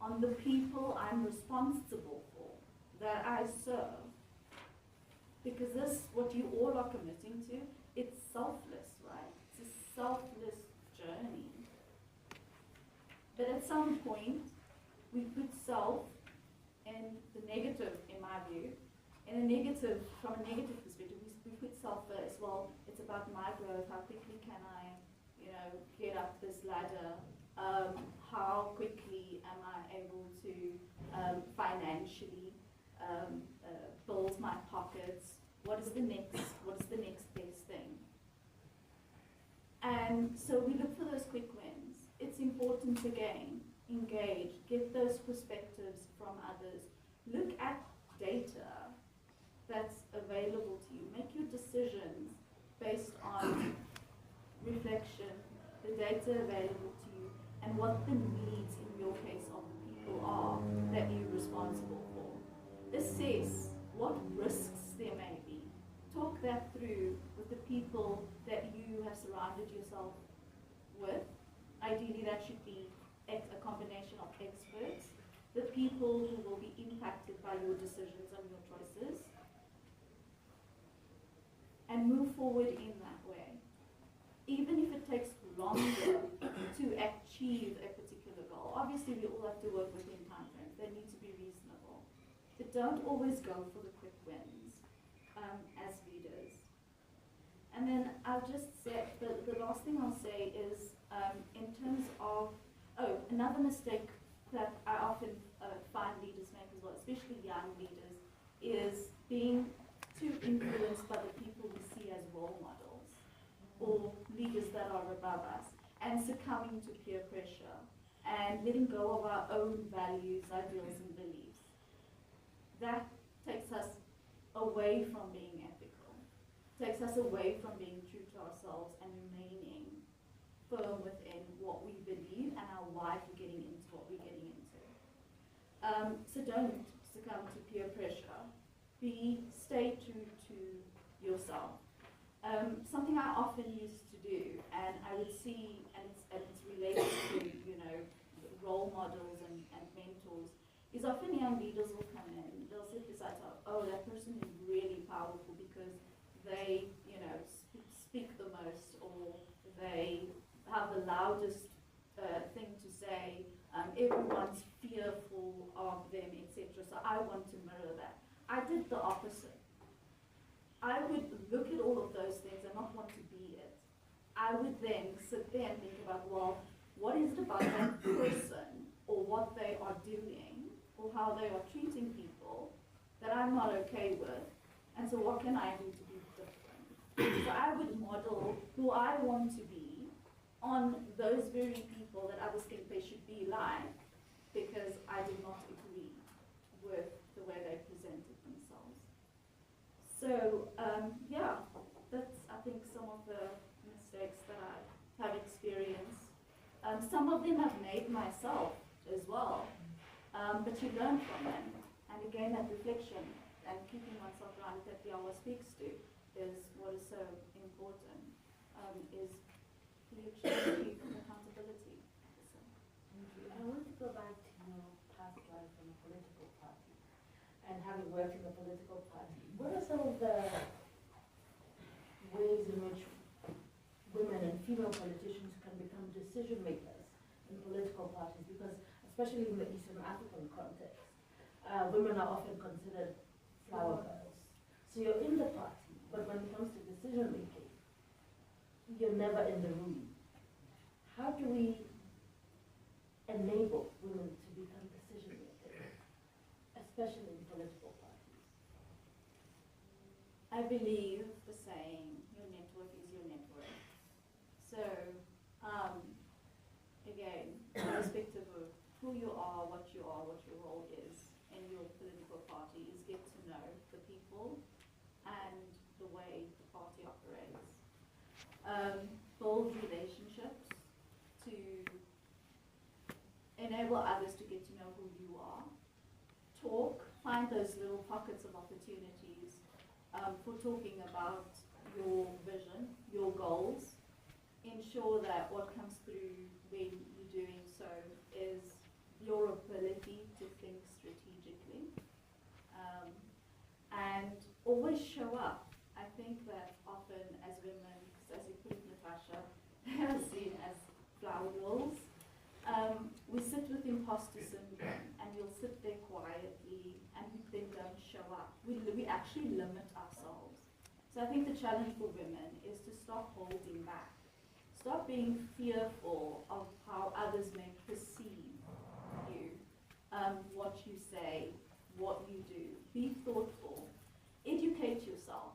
on the people I'm responsible for, that I serve? Because this, what you all are committing to, it's selfless, right? It's a selfless journey. But at some point, we put self in the negative, in my view. From a negative perspective, we put self first. Well, it's about my growth. How quickly can I, get up this ladder? How quickly am I able to financially build my pockets? What is the next best thing? And so we look for those quick wins. It's important to engage, get those perspectives from others. Look at data that's available to you. Make your decisions based on reflection, the data available to you, and what the needs in your case of the people are that you're responsible for. Assess what risks there may be. Talk that through with the people that you have surrounded yourself with. Ideally, that should be a combination of experts, the people who will be impacted by your decisions and your choices, and move forward in that way. Even if it takes longer to achieve a particular goal. Obviously, we all have to work within time frames. They need to be reasonable. But don't always go for the quick wins as leaders. And then I'll just say, the last thing I'll say is, in terms of, another mistake that I often find leaders make as well, especially young leaders, is being too influenced by the people we see as role models or leaders that are above us, and succumbing to peer pressure and letting go of our own values, ideals, and beliefs. That takes us away from being ethical, takes us away from being true to ourselves and remaining firm within what we believe and our why for getting into what we're getting into. So don't succumb to peer pressure. Stay true to yourself. Something I often used to do, and I would see, and it's related to, role models and mentors, is often young leaders will come in, they'll sit beside us, oh, that person is really powerful because they, speak the most, or they have the loudest thing to say, everyone's fearful of them, etc. So I want to mirror that. I did the opposite. I would look at all of those things and not want to be it. I would then sit there and think about, well, what is it about that person or what they are doing or how they are treating people that I'm not okay with, and so what can I do to be different? So I would model who I want to be on those very people that others think they should be like, because I did not agree with the way they presented themselves. So, that's, I think, some of the mistakes that I have experienced. Some of them I've made myself as well, but you learn from them. And again, that reflection and keeping oneself grounded that Yahweh speaks to is what is so important, is leadership and accountability. So. I want to go back to your past life in a political party and having worked in a political party. What are some of the ways in which women and female politicians can become decision makers in political parties? Because especially in the Eastern African context, women are often considered flower girls. So you're in the party, but when it comes to decision making, you're never in the room. How do we enable women to become decision makers, especially in political parties? I believe the saying, your network is your network. So, again, irrespective of who you are, what your role is in your political party, is get to know the people and the way the party operates. Build relationships to enable others to get to know who you are. Talk, find those little pockets of opportunities for talking about your vision, your goals. Ensure that what comes through when you're doing so is your ability to think strategically. And always show up. I think that often as women, as you put it, Natasha, are seen as flower girls. We sit with imposter syndrome and we'll sit there quietly and we then don't show up. We actually limit ourselves. So I think the challenge for women is to stop holding back. Stop being fearful of how others may perceive you, what you say, what you do. Be thoughtful. Educate yourself.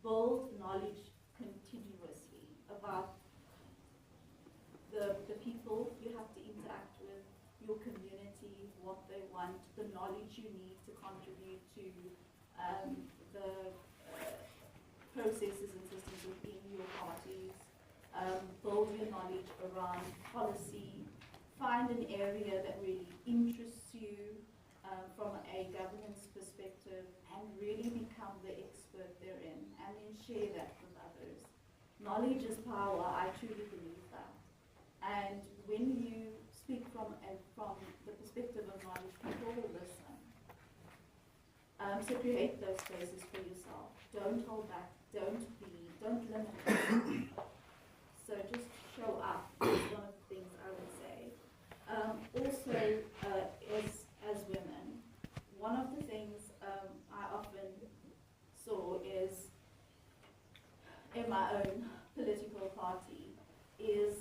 Build knowledge continuously about the people you have to interact with, your community, what they want, the knowledge you need to contribute to the processes and systems within your parties. Build your knowledge around policy. Find an area that really interests you from a governance perspective and really become the expert therein and then share that with others. Knowledge is power, I truly believe that. And when you speak from the perspective of knowledge, people will listen. So create those spaces for yourself. Don't hold back. Don't limit. So just show up is one of the things I would say. Also, as women, one of the things I often saw is in my own political party is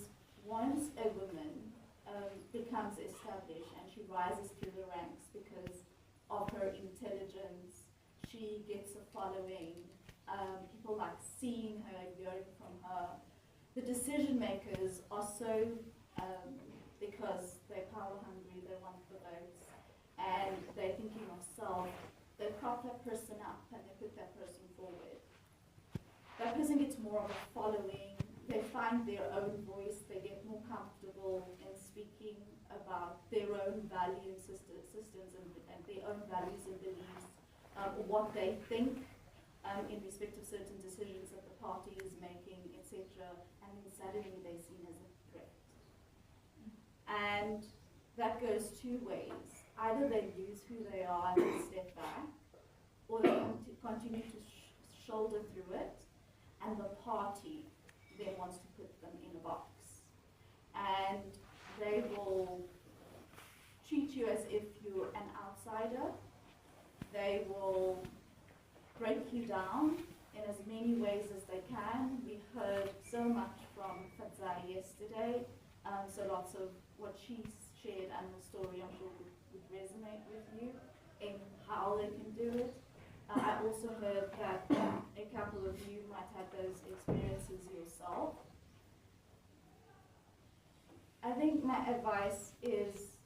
once a woman becomes established and she rises through the ranks because of her intelligence, she gets a following, people like seeing her, hearing from her. The decision makers are so, because they're power hungry, they want the votes, and they're thinking of self, they prop that person up and they put that person forward. That person gets more of a following, they find their own voice, they get more comfortable in speaking about their own value systems and their own values and beliefs, what they think in respect of certain decisions that the party is making, etc. And then suddenly they're seen as a threat. And that goes two ways. Either they lose who they are and they step back, or they continue to shoulder through it, and the party then wants to put them in a box. And they will treat you as if you're an outsider. They will break you down in as many ways as they can. We heard so much from Fadzai yesterday, so lots of what she shared and the story I'm sure would resonate with you in how they can do it. I also heard that a couple of you might have those experiences yourself. I think my advice is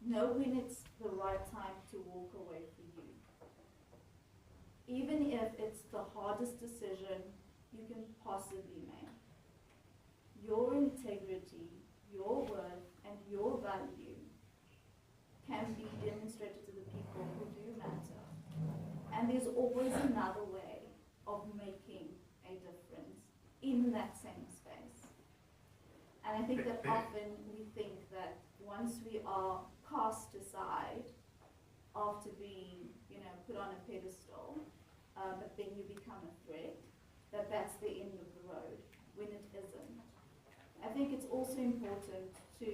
know when it's the right time to walk away for you. Even if it's the hardest decision you can possibly make. Your integrity, your worth, and your value can be demonstrated to the people who do matter. another way of making a difference in that same space. And I think that often we think that once we are cast aside after being, put on a pedestal, but then you become a threat, that's the end of the road, when it isn't. I think it's also important to,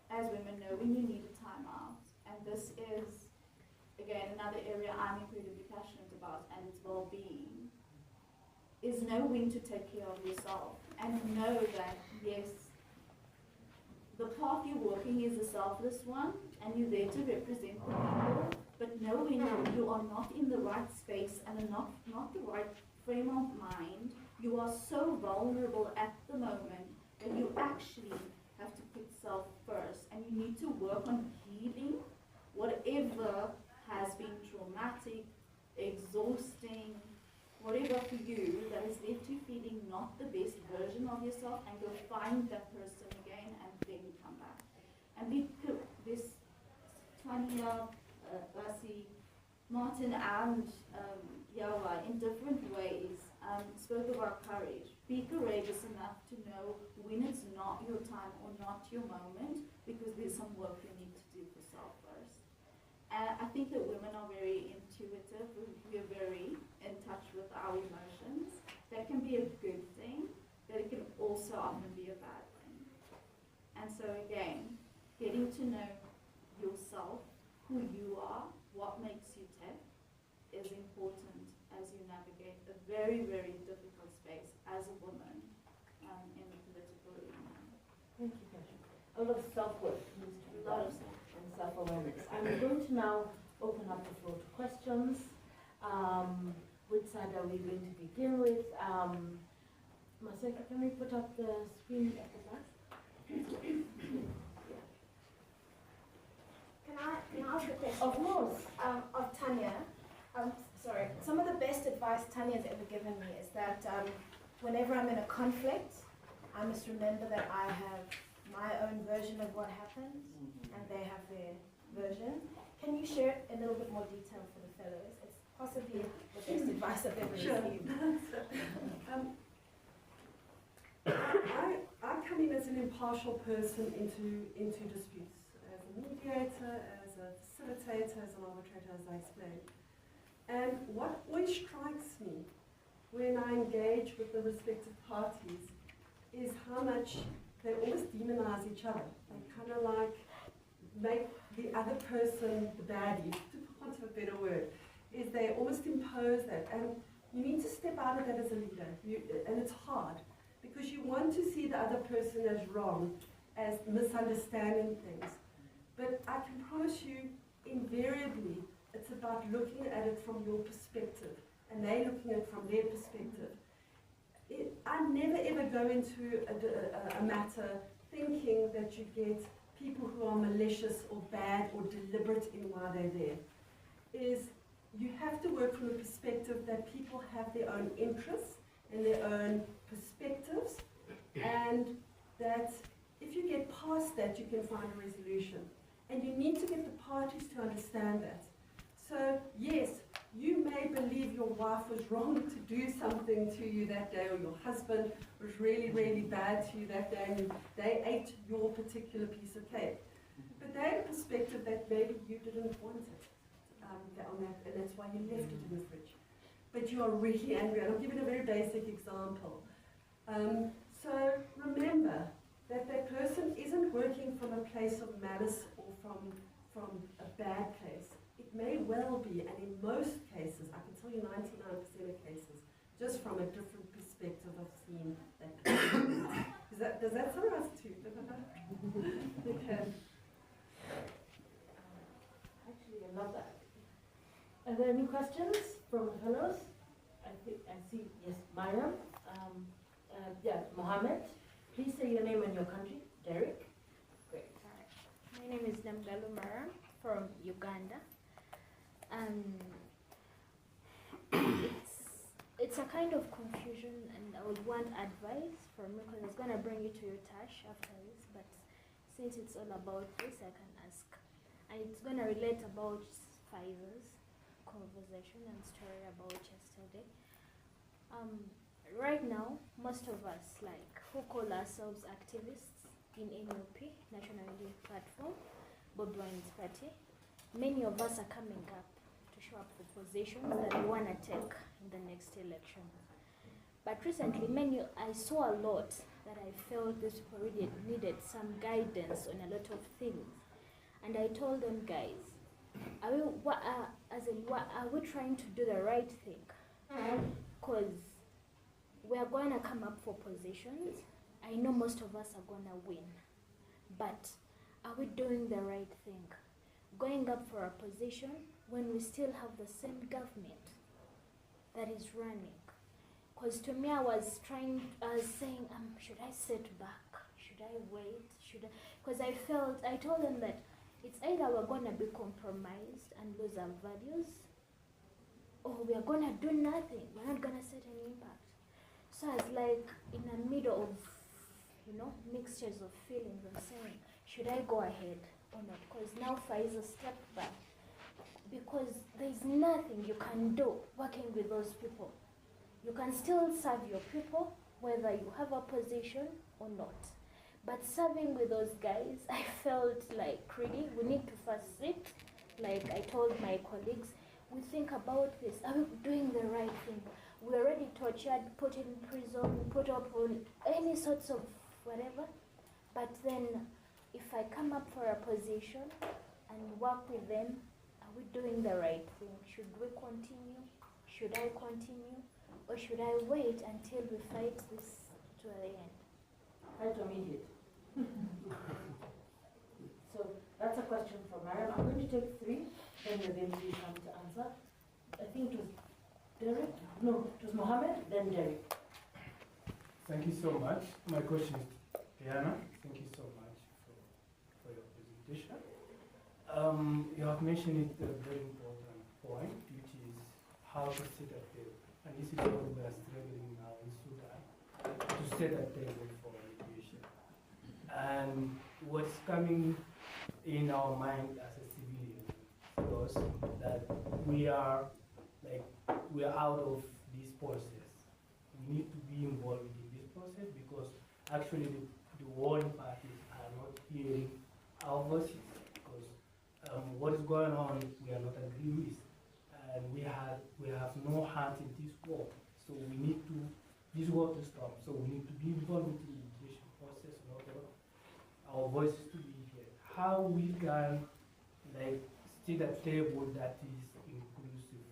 as women, know when you need a time out, and this is, again, another area I'm incredibly passionate about, and it's well-being, is know when to take care of yourself, and know that, yes, the path you're walking is a selfless one, and you're there to represent the people, but know when you are not in the right space and are not the right frame of mind, you are so vulnerable at the moment that you actually have to put self first, and you need to work on healing whatever has been traumatic, exhausting, whatever for you that has left you feeling not the best version of yourself, and go find that person again and then come back. And this Tanya, Lassie, Martin and Yawa in different ways spoke about courage. Be courageous enough to know when it's not your time or not your moment, because there's some work you need to do for self first. And I think that women are very intuitive. We're very in touch with our emotions. That can be a good thing, but it can also often be a bad thing. And so again, getting to know yourself, who you are, what makes you tick, is important as you navigate a very, very difficult space as a woman in the political arena. Thank you, Pasha. A lot of self-work needs to be A lot done of stuff. and self-awareness. I'm going to now open up the floor to questions. Which side are we going to begin with? Maseka, can we put up the screen at the back? Can I ask a question? Of course. Of Tanya. Sorry. Some of the best advice Tanya's ever given me is that whenever I'm in a conflict, I must remember that I have my own version of what happened, and they have their version. Can you share a little bit more detail for the fellows? It's possibly the best advice I've ever received. I come in as an impartial person into disputes, as a mediator, as a facilitator, as an arbitrator, as I explained. And what always strikes me when I engage with the respective parties is how much they almost demonize each other. They kind of like make the other person the baddie, to want a better word, is they almost impose that. And you need to step out of that as a leader. And it's hard, because you want to see the other person as wrong, as misunderstanding things. But I can promise you, invariably, it's about looking at it from your perspective, and they're looking at it from their perspective. I never ever go into a matter thinking that you get people who are malicious or bad or deliberate in why they're there. You have to work from the perspective that people have their own interests and their own perspectives, and that if you get past that, you can find a resolution. And you need to get the parties to understand that. So yes, you may believe your wife was wrong to do something to you that day, or your husband was really, really bad to you that day, and they ate your particular piece of cake. But they had a perspective that maybe you didn't want it, and that's why you left it in the fridge. But you are really angry, and I'll give you a very basic example. So remember that that person isn't working from a place of malice or from a bad place. It may well be, and in most cases, I can tell you 99% of cases, just from a different perspective of seeing that person. Does that summarize it too? Okay. Actually, I love that. Are there any questions from the fellows? I see, yes, Myram. Mohammed. Please say your name and your country. Derek. Great. My name is Namgalo Mara from Uganda. It's a kind of confusion, and I would want advice from you, because I was going to bring you to your Tash after this, but since it's all about this, I can ask. And it's going to relate about Pfizer's. conversation and story about yesterday. Right now, most of us, like, who call ourselves activists in NUP, National Youth Platform, Bobi Wine's party, many of us are coming up to show up for positions that we want to take in the next election. But recently, I saw a lot that I felt these people really needed some guidance on a lot of things. And I told them, guys, are we trying to do the right thing? Because we are going to come up for positions. I know most of us are going to win. But are we doing the right thing? Going up for a position when we still have the same government that is running? Because to me, I was saying, should I sit back? Should I wait? Because I told them that it's either we're going to be compromised and lose our values, or we are going to do nothing. We're not going to set any impact. So I was like in the middle of, mixtures of feelings. I'm saying, should I go ahead or not? Because now Faiza stepped back. Because there's nothing you can do working with those people. You can still serve your people, whether you have a position or not. But serving with those guys, I felt like, really, we need to first sit. Like I told my colleagues, we think about this. Are we doing the right thing? We're already tortured, put in prison, put up on any sorts of whatever. But then, if I come up for a position and work with them, are we doing the right thing? Should we continue? Should I continue? Or should I wait until we fight this to the end? Right to immediate. So that's a question from Mariam. I'm going to take 3, then we'll eventually come to answer. I think it was Derek? No, it was Mohammed, then Derek. Thank you so much. My question is to Diana. Thank you so much for your presentation. You have mentioned a very important point, which is how to sit at the table. And this is what we are struggling now in Sudan, to sit at the table for mediation. And what's coming in our mind as a civilian was that we are out of this process. We need to be involved in this process because actually the warring parties are not hearing our voices, because what is going on we are not agreeing with, and we have no hand in this war. So we need this war to stop. So we need to be involved in the mediation process in order our voices to be heard. How we can sit at a table that is inclusive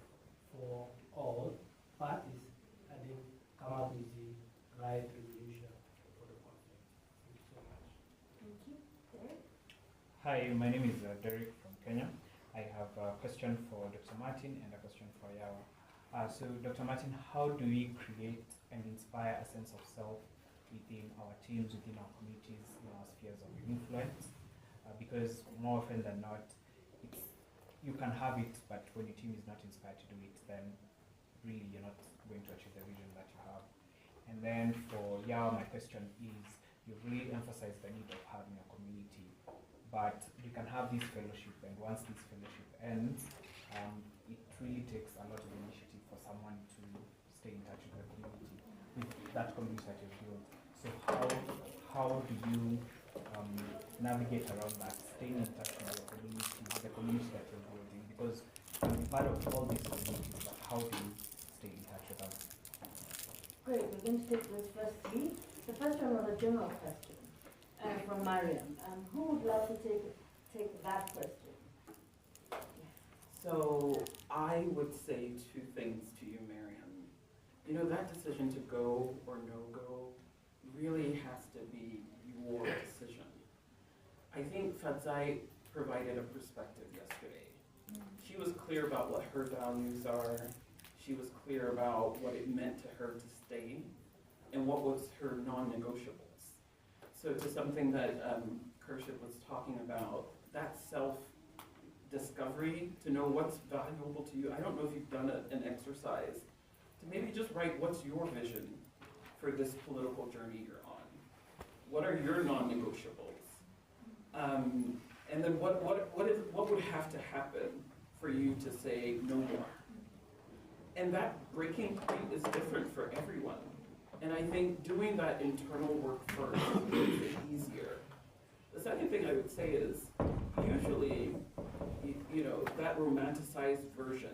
for all parties and then come up with the right resolution for the conflict. Thank you so much. Thank you. Derek? Hi, my name is Derek from Kenya. I have a question for Dr. Martin and a question for Yawa. So Dr. Martin, how do we create and inspire a sense of self within our teams, within our communities, in our spheres of influence? Because more often than not, you can have it, but when your team is not inspired to do it, then really you're not going to achieve the vision that you have. And then for Yawa, my question is, you really emphasize the need of having a community, but you can have this fellowship, and once this fellowship ends, it really takes a lot of initiative for someone to stay in touch with the community, with that community that you've built. So how do you navigate around that, staying in touch with your community, the community that you're building? Because you're part of all these communities, but how do you stay in touch with them? Great, we're going to take those first 3. The first one was a general question from Mariam. Who would like to take that question? So I would say 2 things to you, Miriam. That decision to go or no go really has to be your decision. I think Fadzai provided a perspective yesterday. She was clear about what her values are. She was clear about what it meant to her to stay and what was her non-negotiables. So to something that Kershit was talking about, that self-discovery, to know what's valuable to you. I don't know if you've done an exercise to maybe just write what's your vision for this political journey you're on. What are your non-negotiables? And then what would have to happen for you to say no more. And that breaking point is different for everyone. And I think doing that internal work first makes it easier. The second thing I would say is, usually, you know, that romanticized version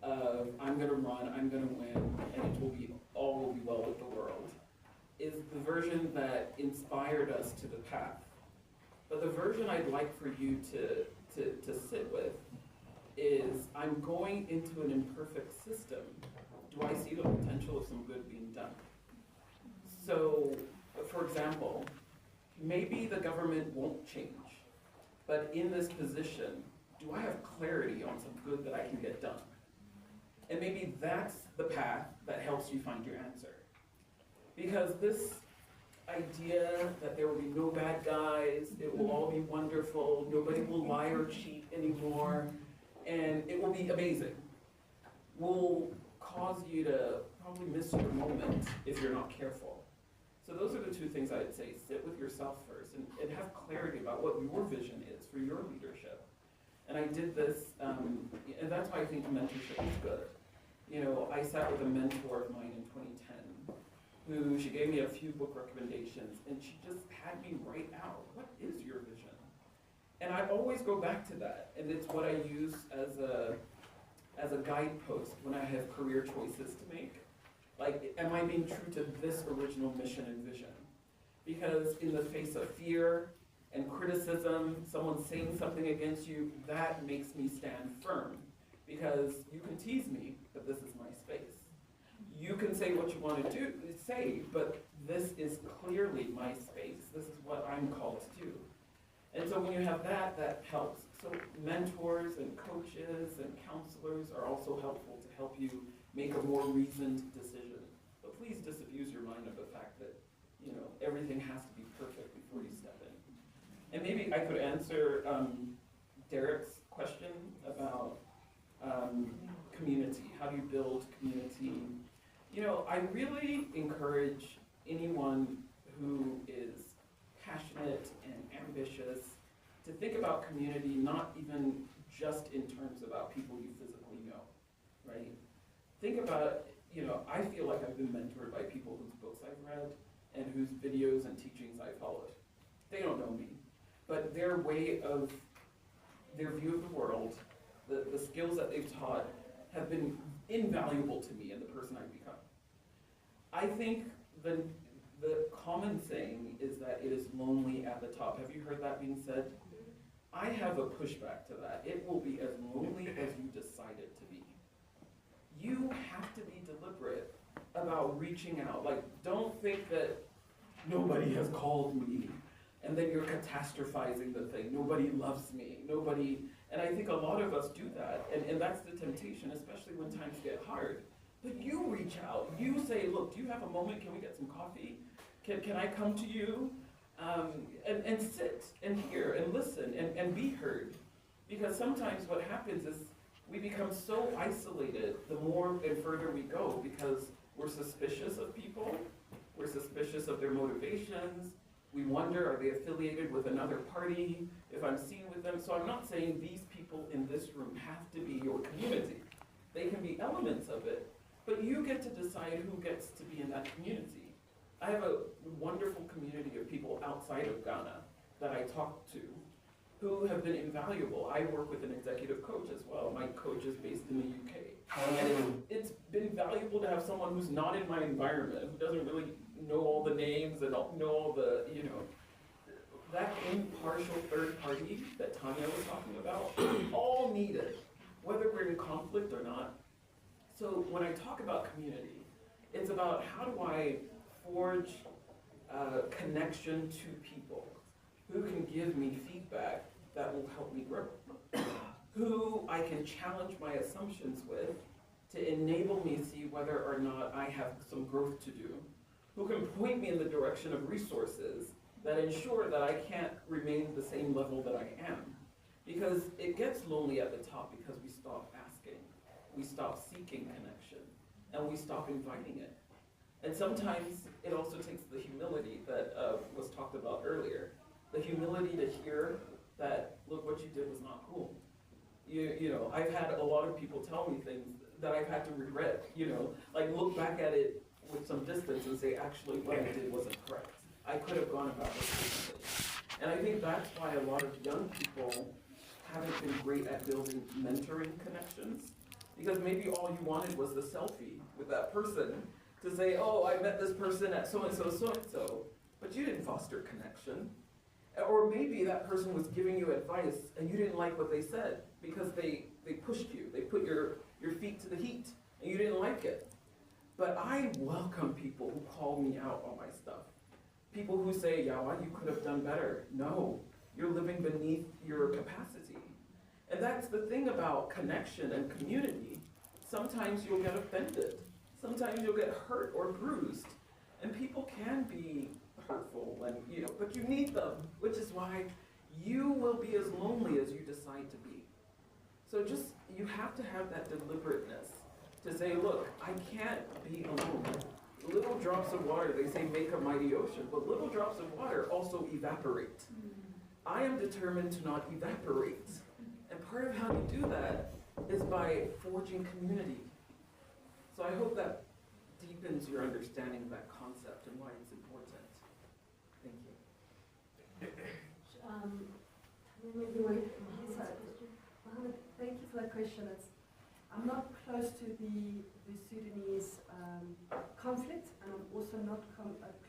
of I'm gonna run, I'm gonna win, and it will be, all will be well with the world, is the version that inspired us to the path. But the version I'd like for you to sit with is, I'm going into an imperfect system. Do I see the potential of some good being done? So, for example, maybe the government won't change, but in this position, do I have clarity on some good that I can get done? And maybe that's the path that helps you find your answer. Because this idea that there will be no bad guys, it will all be wonderful, nobody will lie or cheat anymore, and it will be amazing, will cause you to probably miss your moment if you're not careful. So those are the two things I'd say. Sit with yourself first and have clarity about what your vision is for your leadership. And I did this, and that's why I think mentorship is good. You know, I sat with a mentor of mine in 2010, who, she gave me a few book recommendations, and she just had me write out, what is your vision? And I always go back to that, and it's what I use as a guidepost when I have career choices to make. Like, am I being true to this original mission and vision? Because in the face of fear and criticism, someone saying something against you, that makes me stand firm. Because you can tease me, but this is my space. You can say what you want to say, but this is clearly my space. This is what I'm called to do. And so when you have that, that helps. So mentors and coaches and counselors are also helpful to help you make a more reasoned decision. But please disabuse your mind of the fact that, you know, everything has to be perfect before you step in. And maybe I could answer Derek's question about community. How do you build community? You know, I really encourage anyone who is passionate and ambitious to think about community, not even just in terms about people you physically know, right? Think about, you know, I feel like I've been mentored by people whose books I've read and whose videos and teachings I followed. They don't know me, but their way of, their view of the world, the skills that they've taught have been invaluable to me and the person I've become. I think the common saying is that it is lonely at the top. Have you heard that being said? I have a pushback to that. It will be as lonely as you decide it to be. You have to be deliberate about reaching out. Like, don't think that nobody has called me and then you're catastrophizing the thing. Nobody loves me, nobody, and I think a lot of us do that, and that's the temptation, especially when times get hard. But you reach out, you say, look, do you have a moment, can we get some coffee? Can I come to you? And sit and hear and listen and be heard. Because sometimes what happens is we become so isolated the more and further we go, because we're suspicious of people, we're suspicious of their motivations, we wonder, are they affiliated with another party, if I'm seen with them. So I'm not saying these people in this room have to be your community. They can be elements of it, but you get to decide who gets to be in that community. I have a wonderful community of people outside of Ghana that I talk to who have been invaluable. I work with an executive coach as well. My coach is based in the UK. And it's been valuable to have someone who's not in my environment, who doesn't really know all the names and know all the, you know, that impartial third party that Tanya was talking about, all needed, whether we're in conflict or not. So when I talk about community, it's about how do I forge connection to people who can give me feedback that will help me grow, who I can challenge my assumptions with to enable me to see whether or not I have some growth to do, who can point me in the direction of resources that ensure that I can't remain the same level that I am. Because it gets lonely at the top because we stop asking, we stop seeking connection, and we stop inviting it. And sometimes it also takes the humility that was talked about earlier. The humility to hear that, look, what you did was not cool. You know, I've had a lot of people tell me things that I've had to regret, you know, like look back at it with some distance and say, actually, what I did wasn't correct. I could have gone about it differently. And I think that's why a lot of young people haven't been great at building mentoring connections, because maybe all you wanted was the selfie with that person to say, oh, I met this person at so-and-so, so-and-so, but you didn't foster connection. Or maybe that person was giving you advice and you didn't like what they said because they pushed you, they put your feet to the heat and you didn't like it. But I welcome people who call me out on my stuff. People who say, Yawa, you could have done better. No, you're living beneath your capacity. And that's the thing about connection and community. Sometimes you'll get offended. Sometimes you'll get hurt or bruised. And people can be hurtful, and you know, but you need them, which is why you will be as lonely as you decide to be. So just, you have to have that deliberateness to say, look, I can't be alone. Little drops of water, they say, make a mighty ocean, but little drops of water also evaporate. I am determined to not evaporate. And part of how you do that is by forging community. So I hope that deepens your understanding of that concept and why it's important. Thank you. Mohammed, thank you for that question. I'm not close to the Sudanese conflict, and I'm also not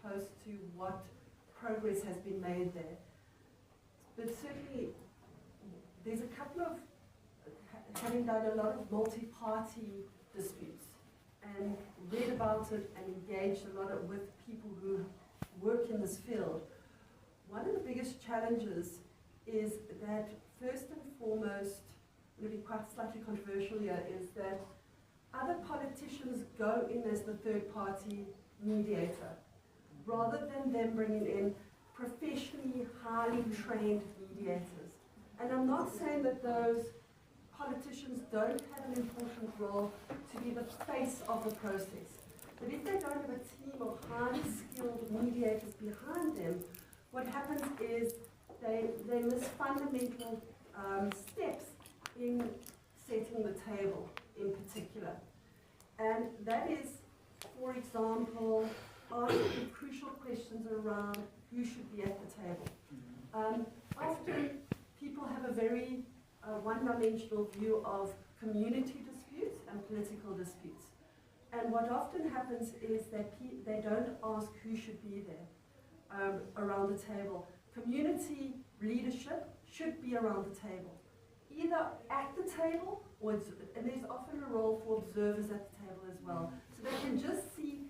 close to what progress has been made there. But certainly, there's a couple of, having done a lot of multi-party disputes, and read about it and engaged a lot with people who work in this field, one of the biggest challenges is that first and foremost, I'm going to be quite slightly controversial here, is that other politicians go in as the third party mediator, rather than them bringing in professionally highly trained mediators. And I'm not saying that those politicians don't have an important role to be the face of the process. But if they don't have a team of highly skilled mediators behind them, what happens is they miss fundamental steps in setting the table in particular. And that is, for example, asking crucial questions around who should be at the table. Often people have a very one-dimensional view of community disputes and political disputes. And what often happens is that they don't ask who should be there around the table. Community leadership should be around the table, either at the table, or and there's often a role for observers at the table as well, so they can just see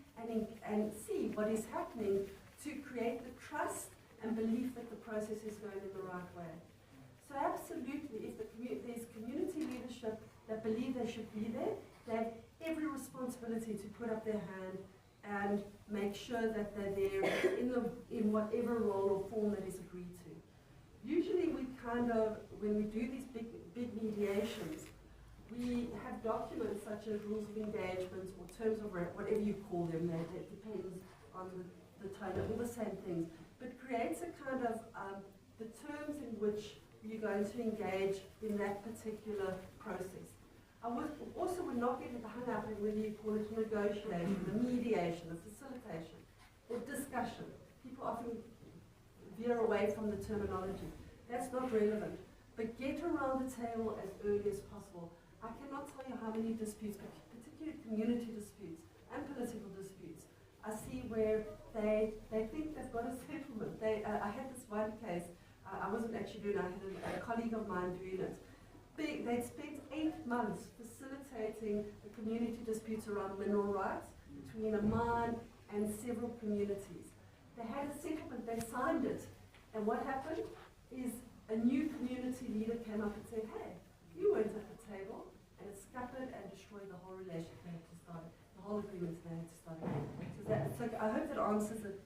and see what is happening to create the trust and belief that the process is going in the right way. So absolutely, if there's community leadership that believe they should be there, they have every responsibility to put up their hand and make sure that they're there in whatever role or form that is agreed to. Usually we when we do these big mediations, we have documents such as rules of engagement or terms of whatever you call them, that depends on the tone, all the same things, but creates a kind of the terms in which you're going to engage in that particular process. I also would not get hung up in whether you call it a negotiation, a mediation, a facilitation, or discussion. People often veer away from the terminology. That's not relevant. But get around the table as early as possible. I cannot tell you how many disputes, particularly community disputes and political disputes, I see where they think they've got a settlement. I had this one case, I wasn't actually doing it, I had a colleague of mine doing it. They'd spent 8 months facilitating the community disputes around mineral rights between a mine and several communities. They had a settlement, they signed it, and what happened is a new community leader came up and said, hey, you weren't at the table, and it scuppered and destroyed the whole relationship they had to start, the whole agreement they had to start again. So I hope that answers it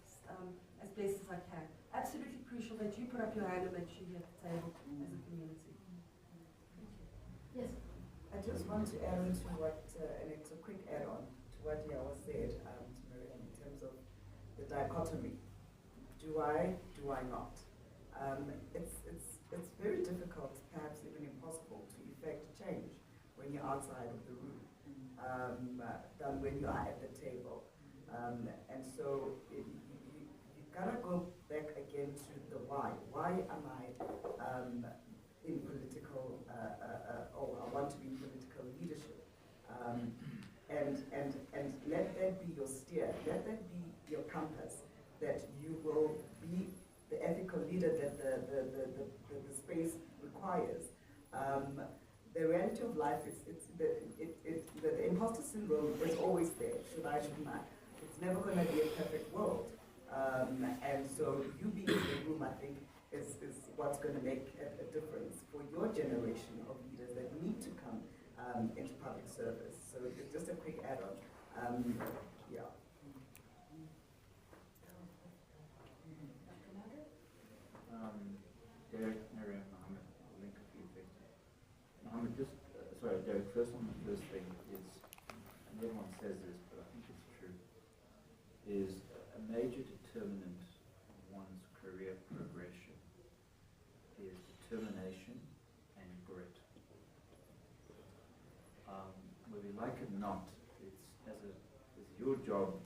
as best as I can. Absolutely crucial that you put up your hand and make sure you're at the table as a community. Yes. I just want to add on to what, and it's a quick add-on to what Yawa said, to Miriam, in terms of the dichotomy. Do I not? It's very difficult, perhaps even impossible, to effect change when you're outside of the room than when you are at the table. And so you gotta go back again to the why. Why am I in political, or I want to be in political leadership? And let that be your steer, let that be your compass, that you will be the ethical leader that the space requires. The reality of life the imposter syndrome is always there, should I, shouldn't I? It's never going to be a perfect world. And so you being in the room, I think, is what's going to make a difference for your generation of leaders that need to come into public service. So it's just a quick add-on. Yeah. Derek, Miriam, Mohammed, I'll link a few things. Mohammed, just, sorry, Derek, first on the first thing is, and everyone says this, but I think it's true, is a major determinant of one's career progression is determination and grit. Whether you like it or not, it's your job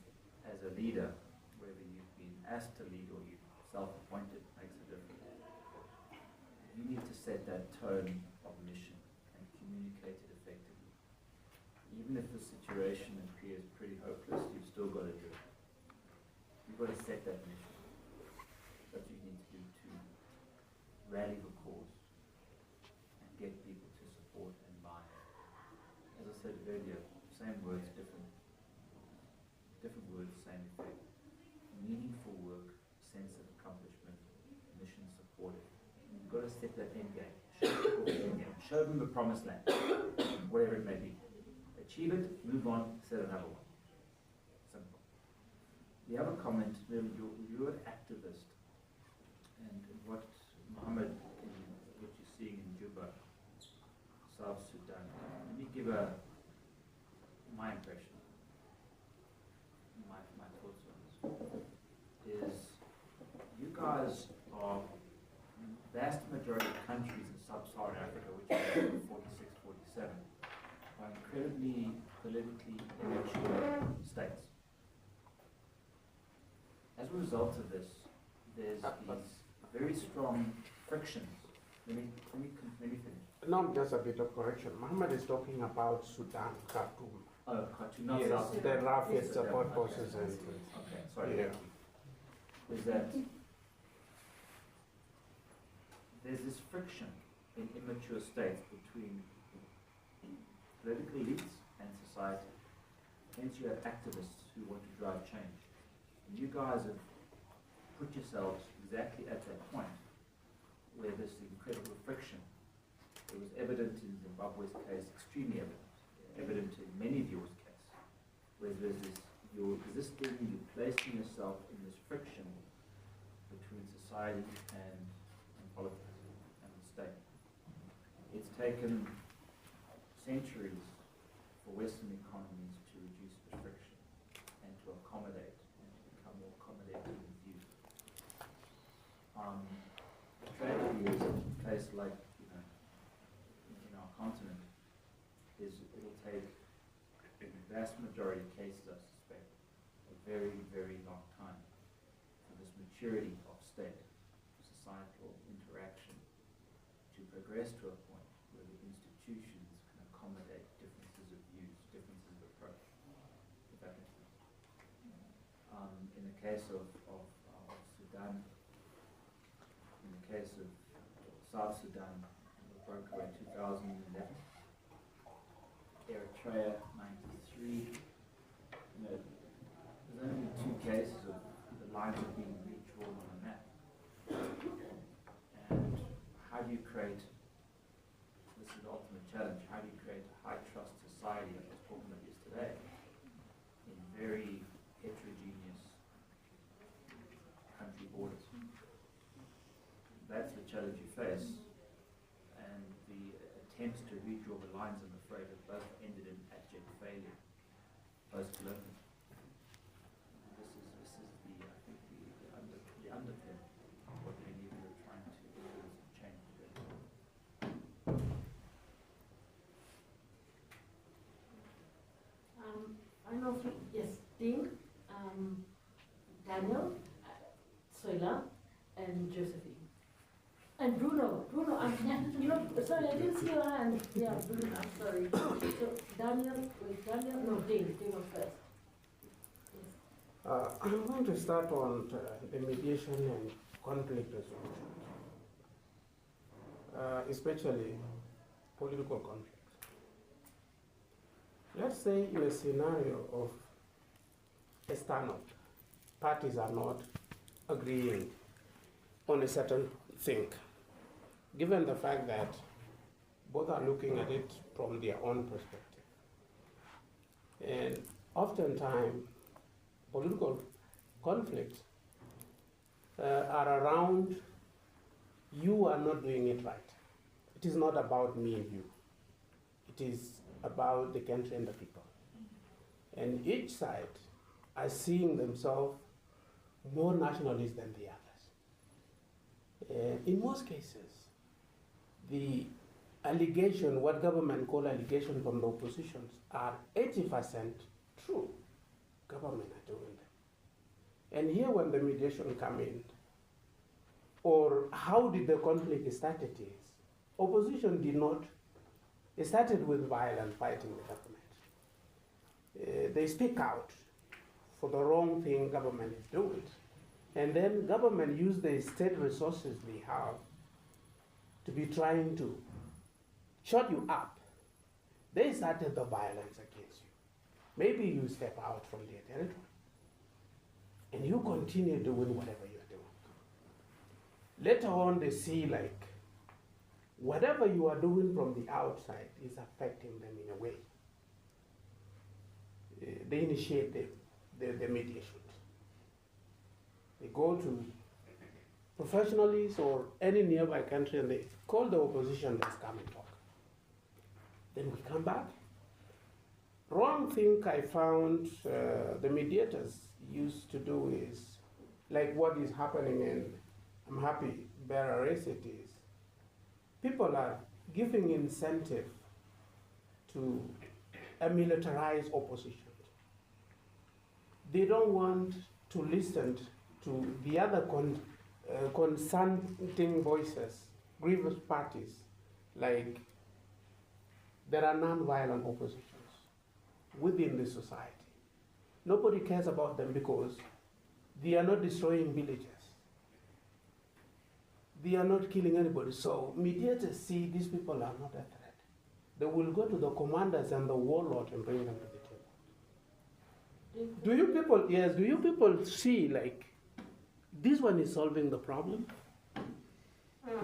as a leader, whether you've been asked to lead or you're self-appointed, makes a difference. You need to set that tone of mission and communicate it effectively. Even if the situation appears pretty hopeless, you've still got to do it. You've got to set that mission. That's what you need to do to rally the cause and get people to support and buy. As I said earlier, same words, different words, same effect. Meaningful work, sense of accomplishment, mission supported. You've got to set that end game. Show them the promised land, whatever it may be. Achieve it, move on, set another one. Simple. The other comment, you're an activist, and what Mohammed, what you're seeing in Juba, South Sudan, let me give my impression, my thoughts on this, is you guys are, vast majority of countries in sub-Saharan Africa, which is 46, 47, are incredibly politically immature states. As a result of this, there's these very strong frictions. Let me finish. No, just a bit of correction. Mohammed is talking about Sudan, Khartoum. Oh, Khartoum, not Yes, South the Sudan. Rapid Yes, support okay. forces and Okay, sorry. yeah. Is that there's this friction in immature states between political elites and society. Hence you have activists who want to drive change. And you guys have put yourselves exactly at that point where there's incredible friction. It was evident in Zimbabwe's case, extremely evident in many of yours case, where there's this, you're existing, you're placing yourself in this friction between society and politics and the state. It's taken centuries for Western economies to reduce the friction and to accommodate and to become more accommodating with you. The tragedy is a place like, in our continent, is it'll take, in the vast majority of cases, I suspect, a very, very long time for this maturity of state, societal interaction, to progress to a point where the institutions can accommodate differences of views, differences of approach, if that makes sense. In the case of Sudan, in the case of South Sudan, it broke away in 2011. Eritrea, 93. There's only 2 cases of the lines have been redrawn on a map. And how do you create, this is the ultimate challenge, how do you create a high trust society, I was talking about this today, in very heterogeneous country borders? That's the challenge you face, and the attempts to redraw the lines, I'm afraid, have both ended in abject failure post-colonial. This is the, I think, the underpin of what many of you are trying to influence and change. I know three, yes, Dean, Daniel, Soila, and Josephine. And Bruno, I'm, sorry, I didn't see your hand. Yeah, Bruno, I'm sorry. So Daniel, Dean was first. I'm going to start on the mediation and conflict resolution, especially political conflict. Let's say in a scenario of a standoff, parties are not agreeing on a certain thing, given the fact that both are looking at it from their own perspective. And oftentimes, political conflicts are around you are not doing it right. It is not about me and you. It is about the country and the people. And each side are seeing themselves more nationalist than the others. In most cases, the allegation, what government call allegation from the oppositions, are 80% true. Government are doing them. And here when the mediation come in, or how did the conflict start it is, opposition did not, it started with violence fighting the government. They speak out for the wrong thing government is doing. And then government use the state resources they have to be trying to shut you up. They started the violence against you. Maybe you step out from their territory and you continue doing whatever you're doing. Later on, they see like whatever you are doing from the outside is affecting them in a way. They initiate the mediation. They go to professionals or any nearby country and they call the opposition, let's come and talk. Then we come back. Wrong thing I found the mediators used to do is, like what is happening in, I'm happy Beira raised it is, people are giving incentive to a militarized opposition. They don't want to listen to the other consenting voices, grievous parties, like there are non-violent oppositions within the society. Nobody cares about them because they are not destroying villages. They are not killing anybody. So mediators see these people are not a threat. They will go to the commanders and the warlord and bring them to the table. Do you people see like this one is solving the problem?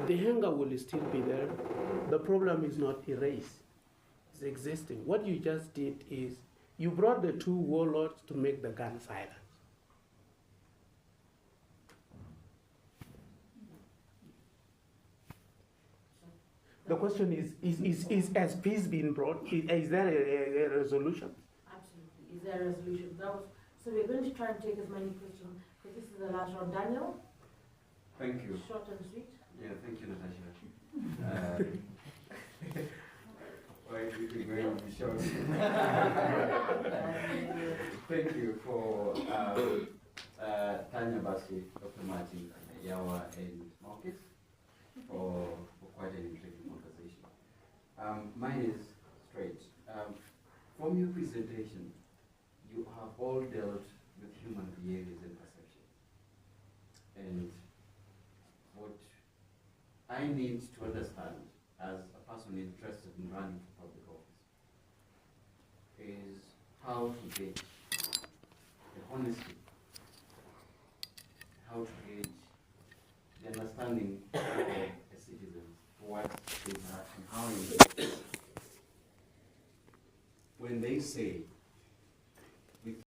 The hunger will still be there. The problem is not erased. It's existing. What you just did is you brought the two warlords to make the gun silent. The question is has peace been brought? Is there a resolution? Absolutely. Is there a resolution? So we're going to try and take as many questions, because this is the last round. Daniel? Thank you. Short and sweet. Yeah, thank you, Natasha. Why do you think we're going to be short? Thank you for Tanya Basi, Dr. Martin, Yawa, and Marcus for quite an interesting conversation. Mine is straight. From your presentation, you have all dealt with human behaviors and perceptions. And what I need to understand as a person interested in running for public office is how to gauge the honesty, how to gauge the understanding of the citizens, what